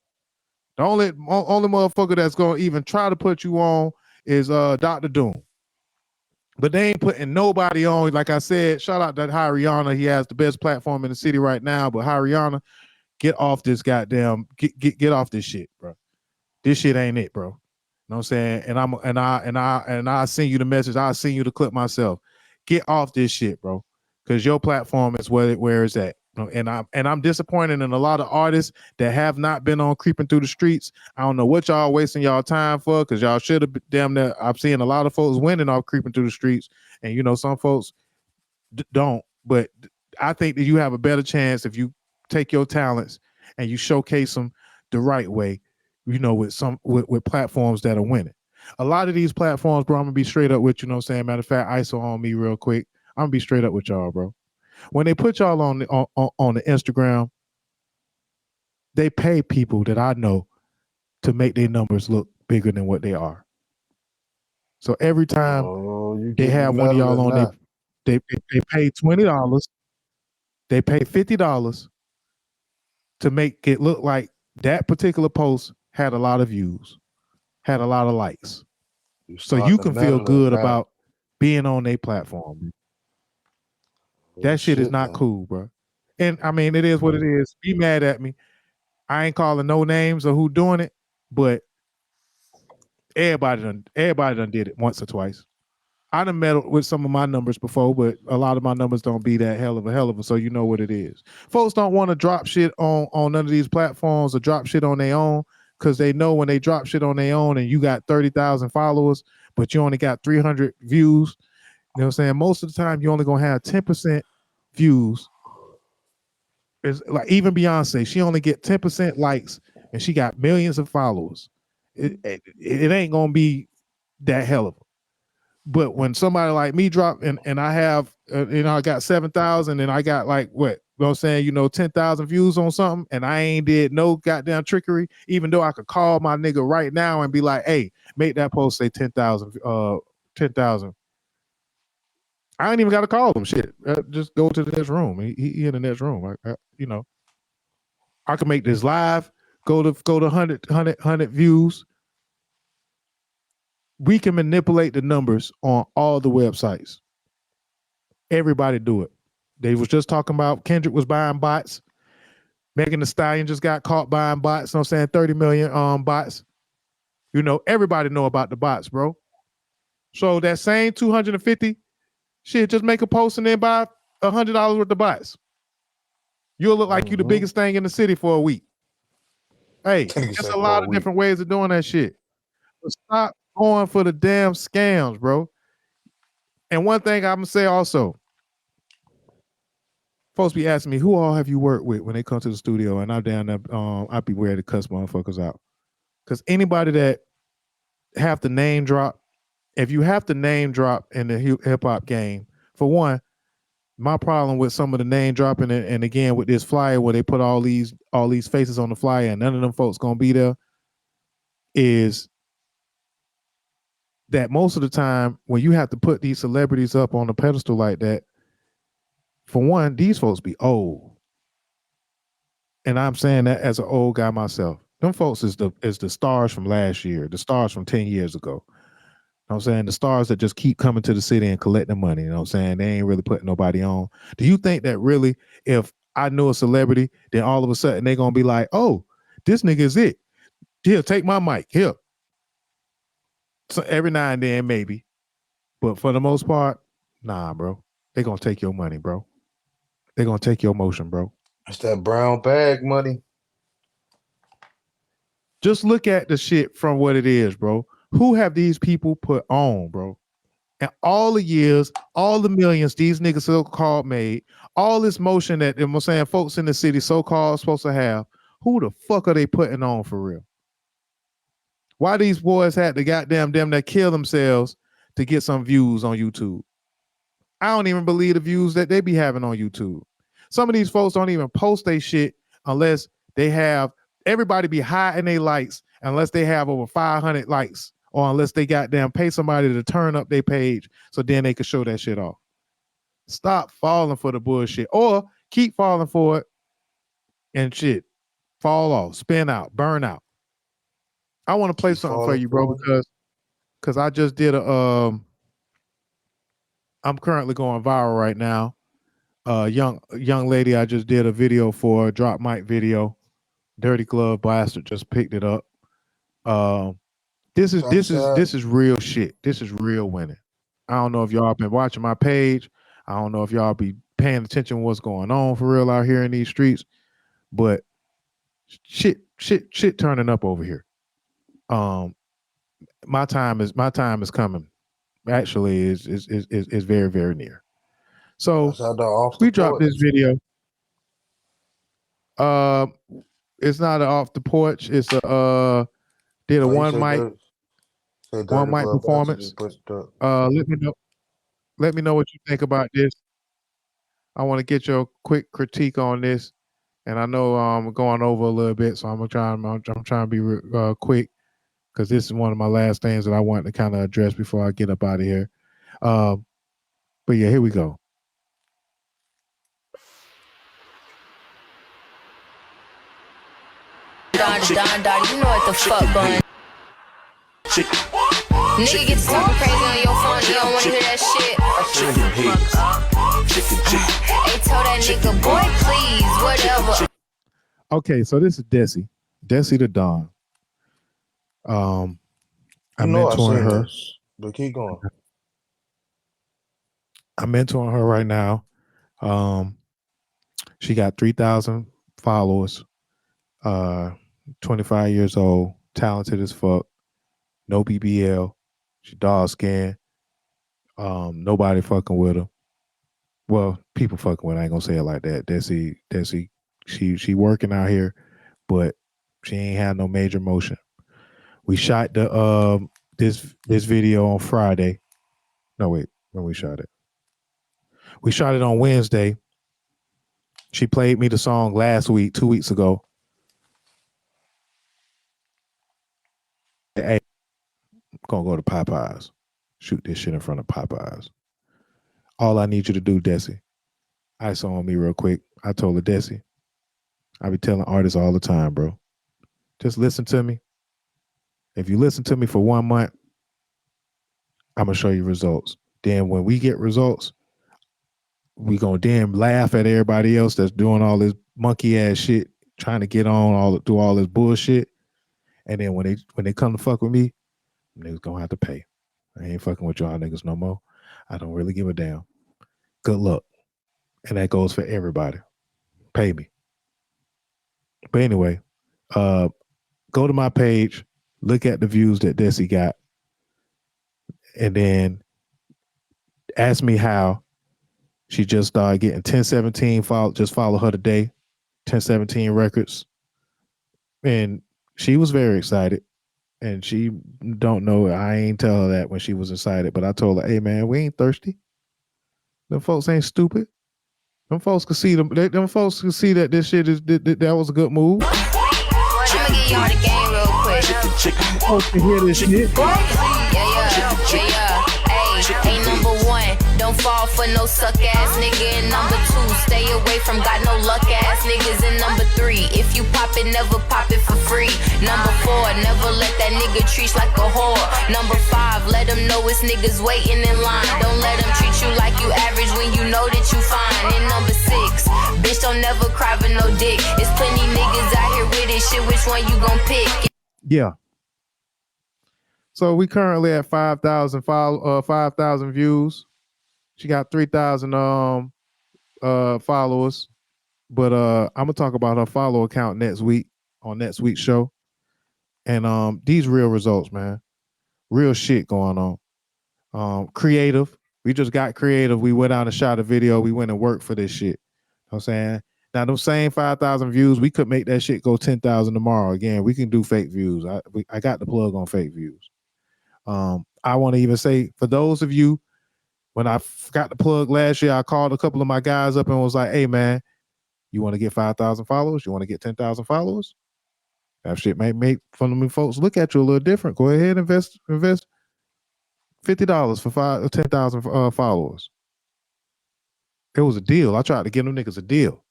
The only motherfucker that's gonna even try to put you on is Dr. Doom. But they ain't putting nobody on. Like I said, shout out to Hariana. He has the best platform in the city right now. But Hariana, get off this goddamn get off this shit, bro. This shit ain't it, bro. You know what I'm saying? And I send you the message. I'll send you the clip myself. Get off this shit, bro. Because your platform is where it's at. And I'm disappointed in a lot of artists that have not been on Creeping Through the Streets. I don't know what y'all wasting y'all time for, because y'all should have damn near. I'm seeing a lot of folks winning off Creeping Through the Streets, and you know some folks don't. But I think that you have a better chance if you take your talents and you showcase them the right way. You know, with platforms that are winning. A lot of these platforms, bro. I'm gonna be straight up with you. Know what I'm saying? Matter of fact, ISO on me real quick. I'm gonna be straight up with y'all, bro. When they put y'all on the Instagram, they pay people that I know to make their numbers look bigger than what they are. So every time they have one of y'all on, they pay $20, they pay $50 to make it look like that particular post had a lot of views, had a lot of likes. So you can feel good about being on their platform. That shit is not cool, bro. And I mean, it is what it is. Be mad at me. I ain't calling no names or who doing it, but everybody done did it once or twice. I done meddled with some of my numbers before, but a lot of my numbers don't be that hell of a, so you know what it is. Folks don't want to drop shit on none of these platforms or drop shit on their own because they know when they drop shit on their own and you got 30,000 followers, but you only got 300 views. You know what I'm saying? Most of the time, you only gonna have 10% views. It's like even Beyonce, she only get 10% likes and she got millions of followers. It ain't gonna be that hell of a. But when somebody like me drop and I have I got 7,000 and I got like what, you know what I'm saying, 10,000 views on something and I ain't did no goddamn trickery, even though I could call my nigga right now and be like, hey, make that post say 10,000 10,000. I ain't even got to call him shit. Just go to the next room. He in the next room. I can make this live, go to 100 views. We can manipulate the numbers on all the websites. Everybody do it. They was just talking about Kendrick was buying bots. Megan Thee Stallion just got caught buying bots. You know what I'm saying? 30 million bots. Everybody know about the bots, bro. So that same 250, shit, just make a post and then buy $100 worth of bots. You'll look like you the biggest thing in the city for a week. Hey, there's a lot of different ways of doing that shit. But stop going for the damn scams, bro. And one thing I'm gonna say also, folks be asking me, who all have you worked with when they come to the studio? And I'm down there, I be ready to cuss motherfuckers out. Because anybody that have to name drop, if you have to name drop in the hip hop game, for one, my problem with some of the name dropping and again with this flyer where they put all these faces on the flyer and none of them folks gonna be there, is that most of the time when you have to put these celebrities up on a pedestal like that, for one, these folks be old. And I'm saying that as an old guy myself. Them folks is the stars from last year, the stars from 10 years ago. You know what I'm saying? The stars that just keep coming to the city and collecting money. You know what I'm saying? They ain't really putting nobody on. Do you think that really, if I know a celebrity, then all of a sudden they're going to be like, oh, this nigga is it. Here, take my mic. Here. So every now and then, maybe. But for the most part, nah, bro. They're going to take your money, bro. They're going to take your motion, bro. It's that brown bag money. Just look at the shit from what it is, bro. Who have these people put on, bro? And all the years, all the millions these niggas so-called made, all this motion that I'm saying folks in the city so-called supposed to have, who the fuck are they putting on for real? Why these boys had to goddamn them that kill themselves to get some views on YouTube? I don't even believe the views that they be having on YouTube. Some of these folks don't even post their shit unless they have, everybody be high in their likes unless they have over 500 likes or unless they goddamn pay somebody to turn up their page so then they can show that shit off. Stop falling for the bullshit or keep falling for it and shit. Fall off, spin out, burn out. I want to play something for you, bro, because I just did I'm currently going viral right now. Young lady I just did a video for, a drop mic video. Dirty Glove Bastard just picked it up. This is real shit. This is real winning. I don't know if y'all been watching my page. I don't know if y'all be paying attention to what's going on for real out here in these streets, but shit turning up over here. My time is coming. Actually, is very, very near. So we dropped this video. It's not an off the porch. It's a did a one mic performance. Let me know what you think about this. I want to get your quick critique on this, and I know I'm going over a little bit, so I'm trying to be quick because this is one of my last things that I want to kind of address before I get up out of here. But yeah, here we go. Don, you know what the fuck going. Nigga get to talking crazy on your phone, you don't wanna hear that shit. Hey, tell that nigga, boy, please, whatever. Okay, so this is Desi the Don. I'm mentoring her. This, but keep going. I'm mentoring her right now. She got 3,000 followers. 25 years old, talented as fuck. No BBL. She dark skin. Nobody fucking with her. Well, people fucking with her. I ain't gonna say it like that. Desi, she working out here, but she ain't had no major motion. We shot the this video on Friday. No, wait, when we shot it. We shot it on Wednesday. She played me the song last week, 2 weeks ago. Hey, I'm gonna go to Popeyes. Shoot this shit in front of Popeyes. All I need you to do, Desi. Ice on me real quick. I told her, Desi, I be telling artists all the time, bro. Just listen to me. If you listen to me for 1 month, I'm gonna show you results. Then when we get results, we gonna damn laugh at everybody else that's doing all this monkey ass shit, trying to get on do all this bullshit. And then when they come to fuck with me, niggas gonna have to pay. I ain't fucking with y'all niggas no more. I don't really give a damn. Good luck. And that goes for everybody. Pay me. But anyway, go to my page, look at the views that Desi got, and then ask me how she just started getting 1017 just follow her today, 1017 records. And she was very excited. And she don't know, I ain't tell her that when she was excited, but I told her, hey man, we ain't thirsty. Them folks ain't stupid. Them folks can see them folks can see that this shit is that was a good move. I'ma get y'all the game real quick. Folks can hear this shit. Yeah. Hey, number one, don't fall for no suck ass nigga. And number two, stay away from got no luck ass niggas. And number three, if you pop it, never pop it for free. Number four, never let that nigga treat like a whore. Number five, let them know it's niggas waiting in line. Don't let them treat you like you average when you know that you fine. And number six, bitch, don't never cry for no dick. It's plenty niggas out here with it. Shit, which one you gon' pick? Yeah. So we currently at 5,000 views. She got 3,000 followers. But I'm gonna talk about her follow count next week on next week's show. And these real results, man. Real shit going on. Creative. We just got creative. We went out and shot a video. We went and worked for this shit. You know what I'm saying? Now, those same 5,000 views, we could make that shit go 10,000 tomorrow. Again, we can do fake views. I got the plug on fake views. I want to even say, for those of you, when I got the plug last year, I called a couple of my guys up and was like, hey, man, you want to get 5,000 followers? You want to get 10,000 followers? That shit may make fun of me folks look at you a little different. Go ahead and invest $50 for 10,000 followers. It was a deal. I tried to give them niggas a deal.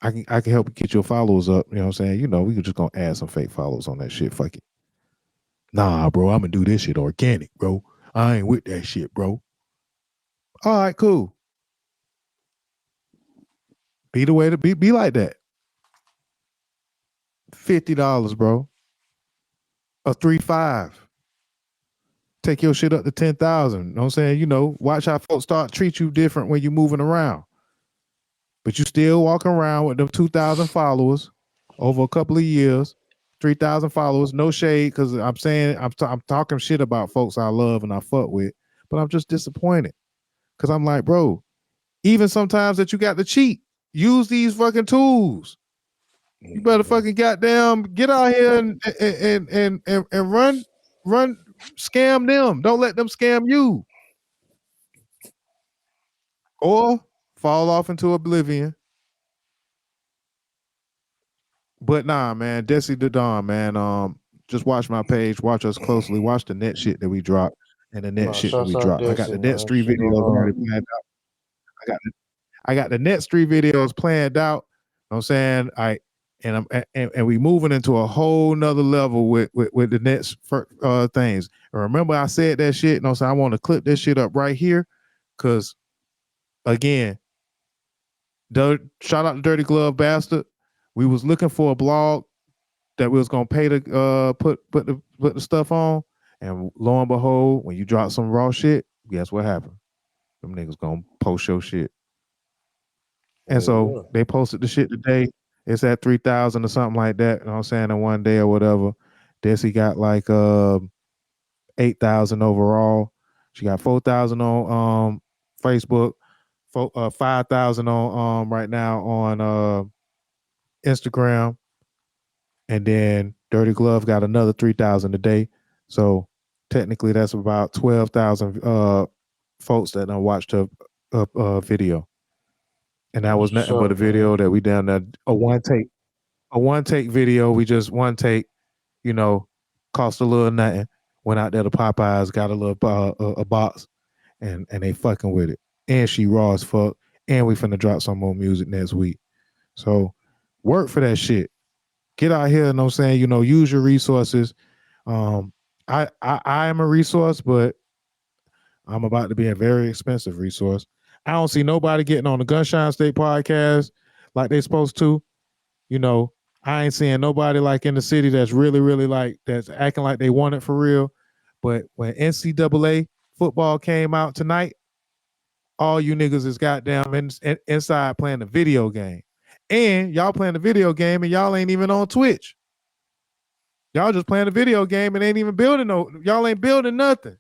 I can help get your followers up. You know what I'm saying? You know, we could just gonna add some fake followers on that shit. Fuck it. Nah, bro, I'm gonna do this shit organic, bro. I ain't with that shit, bro. All right, cool. Be the way to be like that. $50, bro. A 3.5. Take your shit up to 10,000. You know what I'm saying? You know, watch how folks start treat you different when you're moving around. But you still walking around with them 2,000 followers over a couple of years, 3,000 followers. No shade, because I'm saying I'm talking shit about folks I love and I fuck with, but I'm just disappointed because I'm like, bro, even sometimes that you got to cheat, use these fucking tools. You better fucking goddamn get out here and run, scam them. Don't let them scam you, or fall off into oblivion. But nah, man, Desi the Don, man. Just watch my page, watch us closely, watch the net shit that we drop and the net shit that we drop. I got the next 3 videos already planned out. I got the next 3 videos planned out. You know what I'm saying? and we moving into a whole nother level with the next things. And remember, I said that shit. And I want to clip this shit up right here, because again, shout out to Dirty Glove Bastard. We was looking for a blog that we was gonna pay to put the stuff on, and lo and behold, when you drop some raw shit, guess what happened? Them niggas gonna post your shit. And so they posted the shit today. It's at 3,000 or something like that. You know what I'm saying? In one day or whatever. Desi got like 8,000 overall. She got 4,000 on Facebook, 5,000 on right now on Instagram, and then Dirty Glove got another 3,000 a day. So technically, that's about 12,000 folks that done watched her video. And that was nothing but a video that we done a one take video. We just one take, cost a little nothing. Went out there to Popeyes, got a little a box, and they fucking with it. And she raw as fuck. And we finna drop some more music next week. So work for that shit. Get out here, I'm saying, use your resources. I am a resource, but I'm about to be a very expensive resource. I don't see nobody getting on the Gunshine State podcast like they supposed to. I ain't seeing nobody like in the city that's really, really like, that's acting like they want it for real. But when NCAA football came out tonight, all you niggas is goddamn inside playing the video game. And y'all playing the video game and y'all ain't even on Twitch. Y'all just playing the video game and ain't even building y'all ain't building nothing.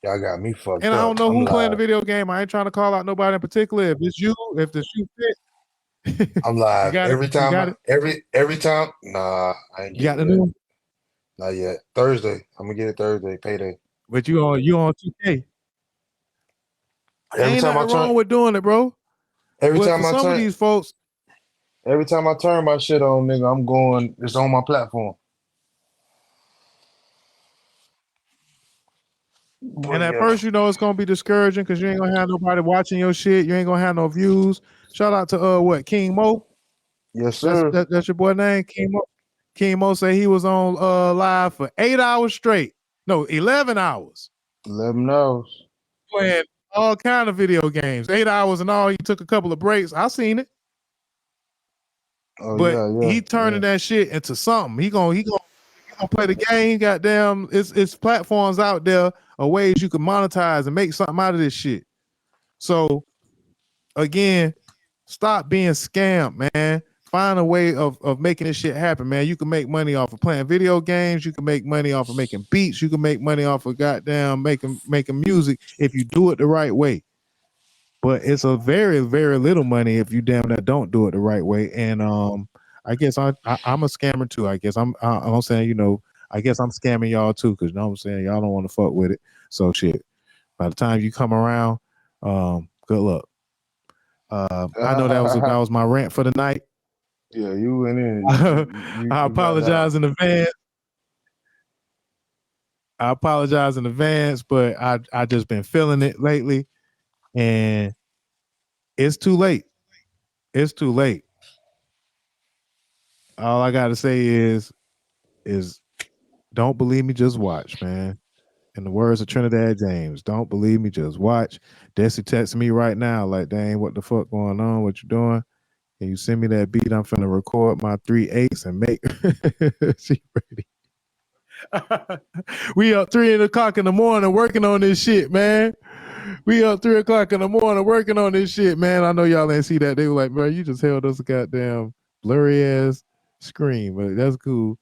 Y'all got me fucked and up. I don't know who playing the video game. I ain't trying to call out nobody in particular. If it's you, if the shoe fit. I'm live every time. Every time. Nah, I ain't You got the new new one? Not yet. Thursday. I'm gonna get it Thursday, payday. But you on 2K. Every ain't time I nothing turn, wrong with doing it, bro. every But time for I some turn, of these folks, every time I turn my shit on, nigga, I'm going. It's on my platform. and at first, it's gonna be discouraging because you ain't gonna have nobody watching your shit. You ain't gonna have no views. Shout out to King Mo. Yes, sir. That's your boy name, King Mo. King Mo said he was on live for 8 hours straight. No, 11 hours. 11 hours. Playing all kind of video games. 8 hours and all. He took a couple of breaks. I seen it. Oh, but yeah. he turning that shit into something. He gonna play the game. Goddamn, it's platforms out there or ways you can monetize and make something out of this shit. So again, stop being scammed, man. Find a way of making this shit happen, man. You can make money off of playing video games. You can make money off of making beats. You can make money off of goddamn making music if you do it the right way. But it's a very, very little money if you damn that don't do it the right way. And I guess I'm a scammer too. I guess I'm saying, I guess I'm scamming y'all too, because I'm saying y'all don't want to fuck with it. So shit. By the time you come around, good luck. I know that was my rant for the night. Yeah, you went in. I apologize in advance. But I just been feeling it lately, and it's too late. It's too late. All I gotta say is don't believe me, just watch, man. In the words of Trinidad James, don't believe me, just watch. Desi texts me right now, like, dang, what the fuck going on? What you doing? Can you send me that beat? I'm finna record my 3/8 and make she ready. We up 3 o'clock in the morning working on this shit, man. We up 3 o'clock in the morning working on this shit, man. I know y'all ain't see that. They were like, bro, you just held us a goddamn blurry ass screen, but that's cool.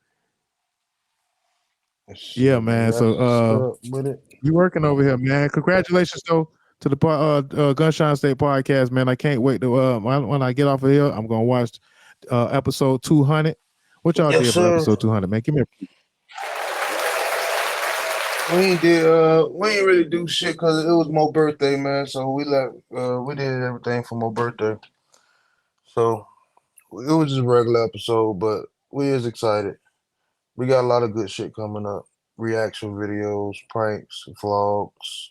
Yeah, man. So you working over here, man. Congratulations though to the Gunshine State podcast, man. I can't wait to when I get off of here, I'm gonna watch episode 200. What y'all did for episode 200, man? Give me a we ain't really do shit because it was Mo's birthday, man. So we did everything for Mo's birthday. So it was just a regular episode, but we is excited. We got a lot of good shit coming up. Reaction videos, pranks, vlogs.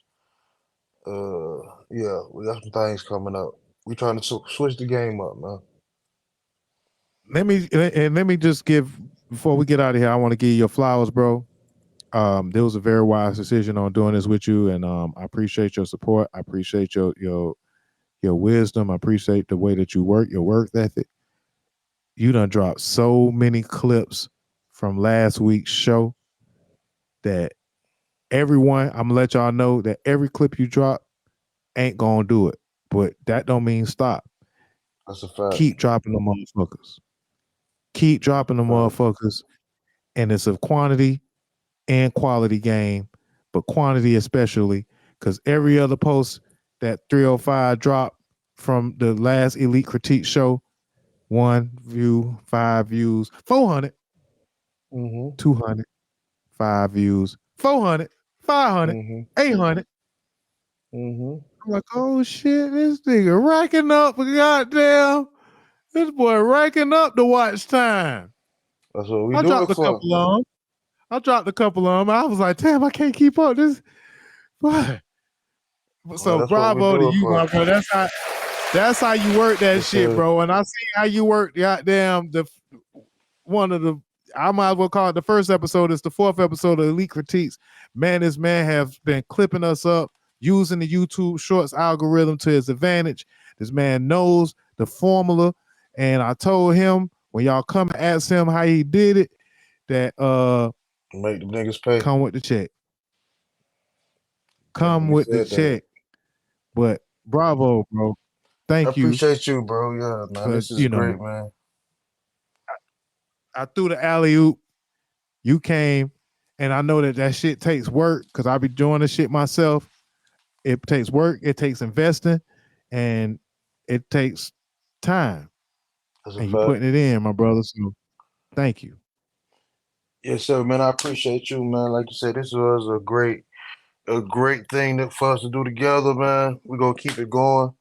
Yeah, we got some things coming up. We trying to switch the game up, man. let me just give before we get out of here. I want to give you your flowers, bro. There was a very wise decision on doing this with you, and I appreciate your support. I appreciate your wisdom. I appreciate the way that you work, your work ethic. You done dropped so many clips from last week's show that everyone, I'm gonna let y'all know that every clip you drop ain't gonna do it. But that don't mean stop. That's a fact. Keep dropping the motherfuckers. Keep dropping the motherfuckers. And it's a quantity and quality game, but quantity especially, because every other post that 305 dropped from the last Elite Critique show, 1 view, 5 views, 400, 200, 5 views, 400, 500, 800. I'm like, oh shit, this nigga racking up, goddamn, this boy racking up the watch time. That's what we I do dropped it a for. couple of them. I was like, damn, I can't keep up this. What? So that's bravo what we to do it you, for. my bro. That's how you work that shit, sir. bro. And I see how you work goddamn I might as well call it the first episode. It's the 4th episode of Elite Critiques. Man, this man has been clipping us up, using the YouTube Shorts algorithm to his advantage. This man knows the formula. And I told him when y'all come and ask him how he did it, that make the niggas pay. Come with the check. Come with the check. But bravo, bro. Thank you. I appreciate you, bro. Yeah, man. This is great, man. I threw the alley-oop. You came, and I know that shit takes work because I be doing this shit myself. It takes work. It takes investing, and it takes time. And you putting it in, my brother. So thank you. Yes, sir, man. I appreciate you, man. Like you said, this was a great thing for us to do together, man. We're gonna keep it going.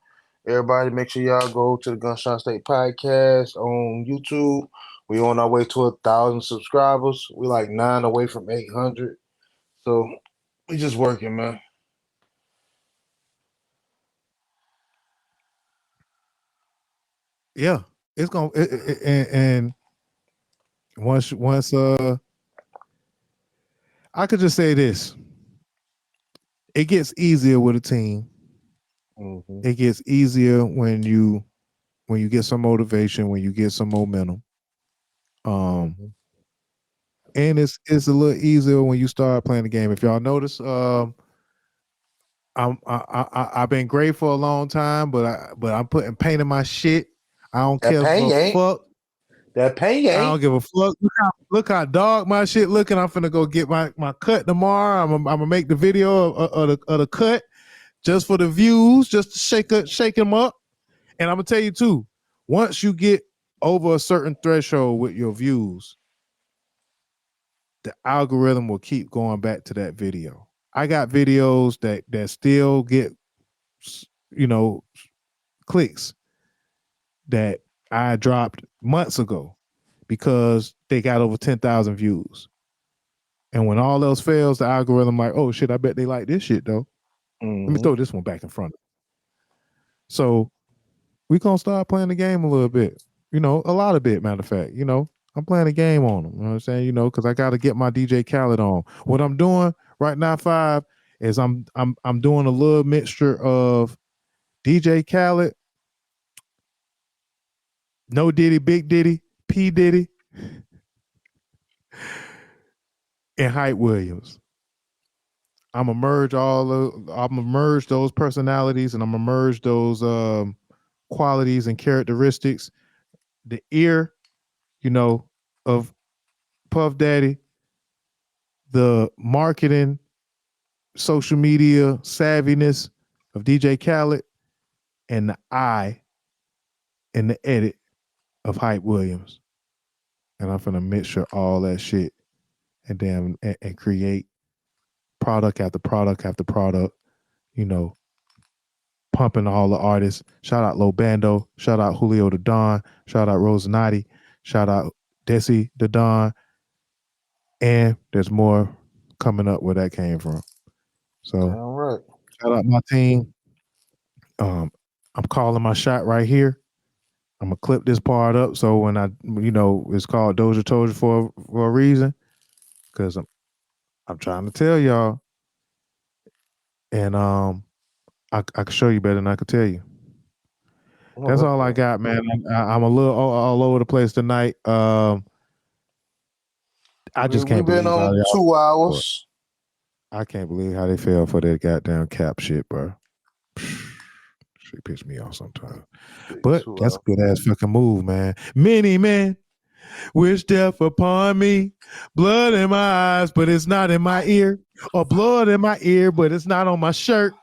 Everybody, make sure y'all go to the Gunshot State Podcast on YouTube. We on our way to 1,000 subscribers. We like 9 away from 800. So we just working, man. Yeah, it's gonna and once I could just say this. It gets easier with a team. It gets easier when you get some motivation, when you get some momentum. And it's a little easier when you start playing the game. If y'all notice, I've been great for a long time, but I'm putting paint in my shit. I don't care a fuck. That paint ain't. I don't give a fuck. Look how dog my shit looking. I'm finna go get my cut tomorrow. I'm gonna make the video of the cut just for the views, just to shake them up. And I'm gonna tell you too, once you get over a certain threshold with your views, the algorithm will keep going back to that video. I got videos that still get, clicks that I dropped months ago because they got over 10,000 views. And when all else fails, the algorithm like, oh shit, I bet they like this shit though. Let me throw this one back in front of them. So we gonna start playing the game a little bit. A lot of bit, matter of fact. I'm playing a game on them. You know what I'm saying? Because I got to get my DJ Khaled on. What I'm doing right now, 5, is I'm doing a little mixture of DJ Khaled, No Diddy, Big Diddy, P Diddy, and Hype Williams. I'm gonna merge those personalities, and I'm gonna merge those qualities and characteristics. The ear, of Puff Daddy, the marketing, social media savviness of DJ Khaled, and the eye and the edit of Hype Williams. And I'm gonna mixture all that shit and and create product after product after product, pumping all the artists. Shout out Lo Bando, shout out Julio the Don, shout out Rosanati, shout out Desi the Don, and there's more coming up where that came from. So all right. Shout out my team. I'm calling my shot right here. I'm gonna clip this part up so when it's called Dozha Told You for a reason, because I'm trying to tell y'all, and I can show you better than I could tell you. That's all I got, man. I'm a little all over the place tonight. I just can't We've been believe how on 2 hours. I can't believe how they fell for that goddamn cap shit, bro. Shit pisses me off sometimes. But that's a good ass fucking move, man. Many men wish death upon me. Blood in my eyes, but it's not in my ear. Or blood in my ear, but it's not on my shirt.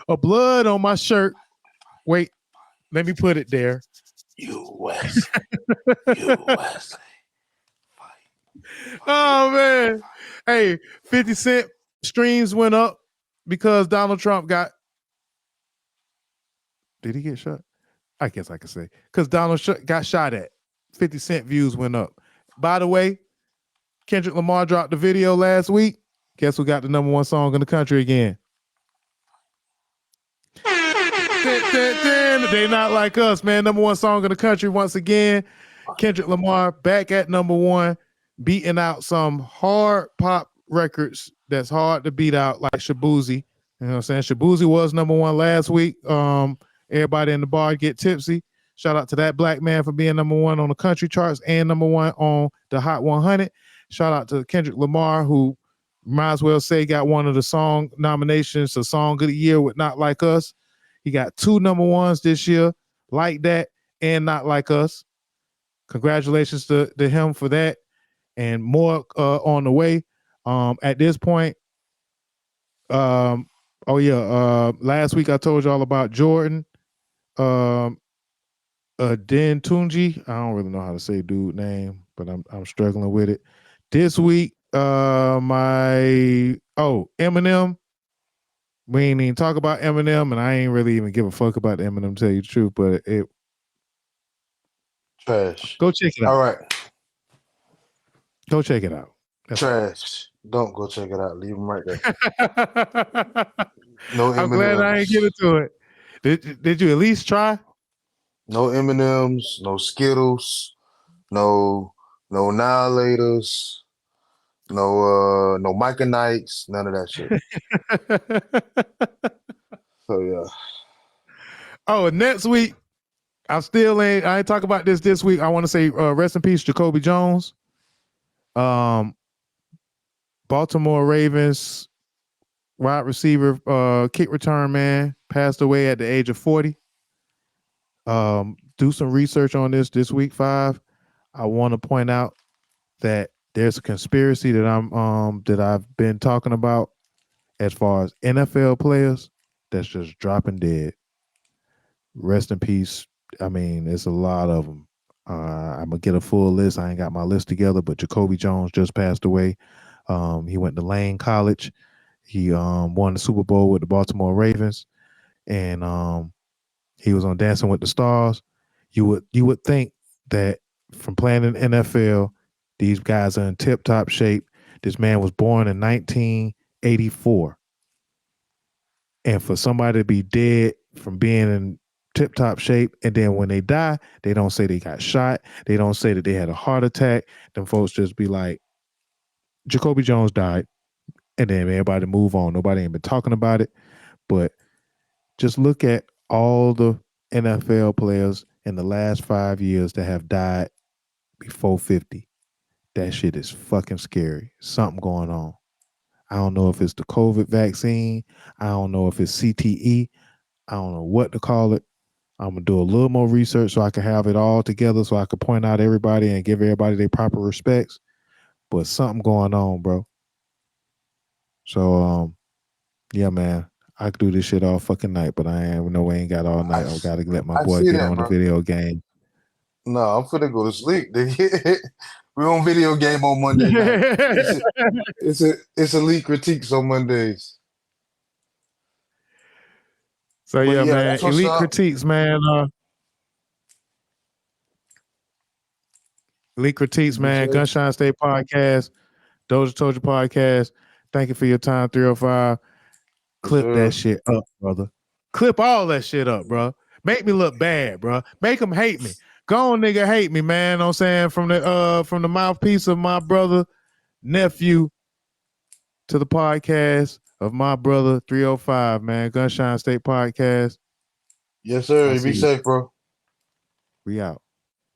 Or blood on my shirt. Wait, let me put it there. USA. Oh man. Hey, 50 Cent streams went up because Donald Trump got. Did he get shot? I guess I could say. Because Donald got shot at. 50 Cent views went up. By the way, Kendrick Lamar dropped the video last week. Guess who got the #1 song in the country again? They not like us, man. #1 song in the country once again. Kendrick Lamar back at #1, beating out some hard pop records that's hard to beat out, like Shabuzi. You know what I'm saying? Shabuzi was #1 last week. Everybody in the bar get tipsy. Shout out to that black man for being #1 on the country charts and #1 on the Hot 100. Shout out to Kendrick Lamar, who might as well say got one of the song nominations, a Song of the Year with Not Like Us. He got 2 #1s this year, Like That and Not Like Us. Congratulations to him for that, and more on the way. At this point, last week I told y'all about Jordan, Den Tunji. I don't really know how to say dude name, but I'm struggling with it. This week, Eminem. We ain't even talk about Eminem, and I ain't really even give a fuck about Eminem, to tell you the truth, but it trash. Go check it out. All right. Go check it out. That's trash. Don't go check it out. Leave them right there. No M&Ms. I'm glad I ain't get into it. Did you at least try? No M&Ms, no Skittles, no Annihilators, no Micah Knights, none of that shit. So yeah. Oh, next week, I ain't talk about this week. I want to say rest in peace, Jacoby Jones. Baltimore Ravens wide receiver, kick return man, passed away at the age of 40. Do some research on this week 5. I want to point out that there's a conspiracy that I've been talking about as far as NFL players that's just dropping dead. Rest in peace. I mean, it's a lot of them. I'm gonna get a full list. I ain't got my list together, but Jacoby Jones just passed away. He went to Lane College. He won the Super Bowl with the Baltimore Ravens, and he was on Dancing with the Stars. You would think that from playing in the NFL, these guys are in tip-top shape. This man was born in 1984. And for somebody to be dead from being in tip-top shape, and then when they die, they don't say they got shot. They don't say that they had a heart attack. Them folks just be like, Jacoby Jones died. And then everybody move on. Nobody ain't been talking about it. But just look at all the NFL players in the last 5 years that have died before 50. That shit is fucking scary. Something going on. I don't know if it's the COVID vaccine. I don't know if it's CTE. I don't know what to call it. I'm going to do a little more research so I can have it all together so I can point out everybody and give everybody their proper respects. But something going on, bro. So, yeah, man. I could do this shit all fucking night, but I ain't got all night. I gotta let my boy get on the video game. No, I'm finna go to sleep. We're on video game on Monday night. It's elite critiques on Mondays. So yeah, man. Elite critiques, man. Elite critiques, man. Gunshine State Podcast, Dozha Told You Podcast. Thank you for your time, 305. Clip that shit up, brother. Clip all that shit up, bro. Make me look bad, bro. Make them hate me. Go on, nigga, hate me, man. Know what I'm saying? From the mouthpiece of my brother, nephew, to the podcast of my brother 305, man. Gunshine State Podcast. Yes, sir. Be safe, bro. We out.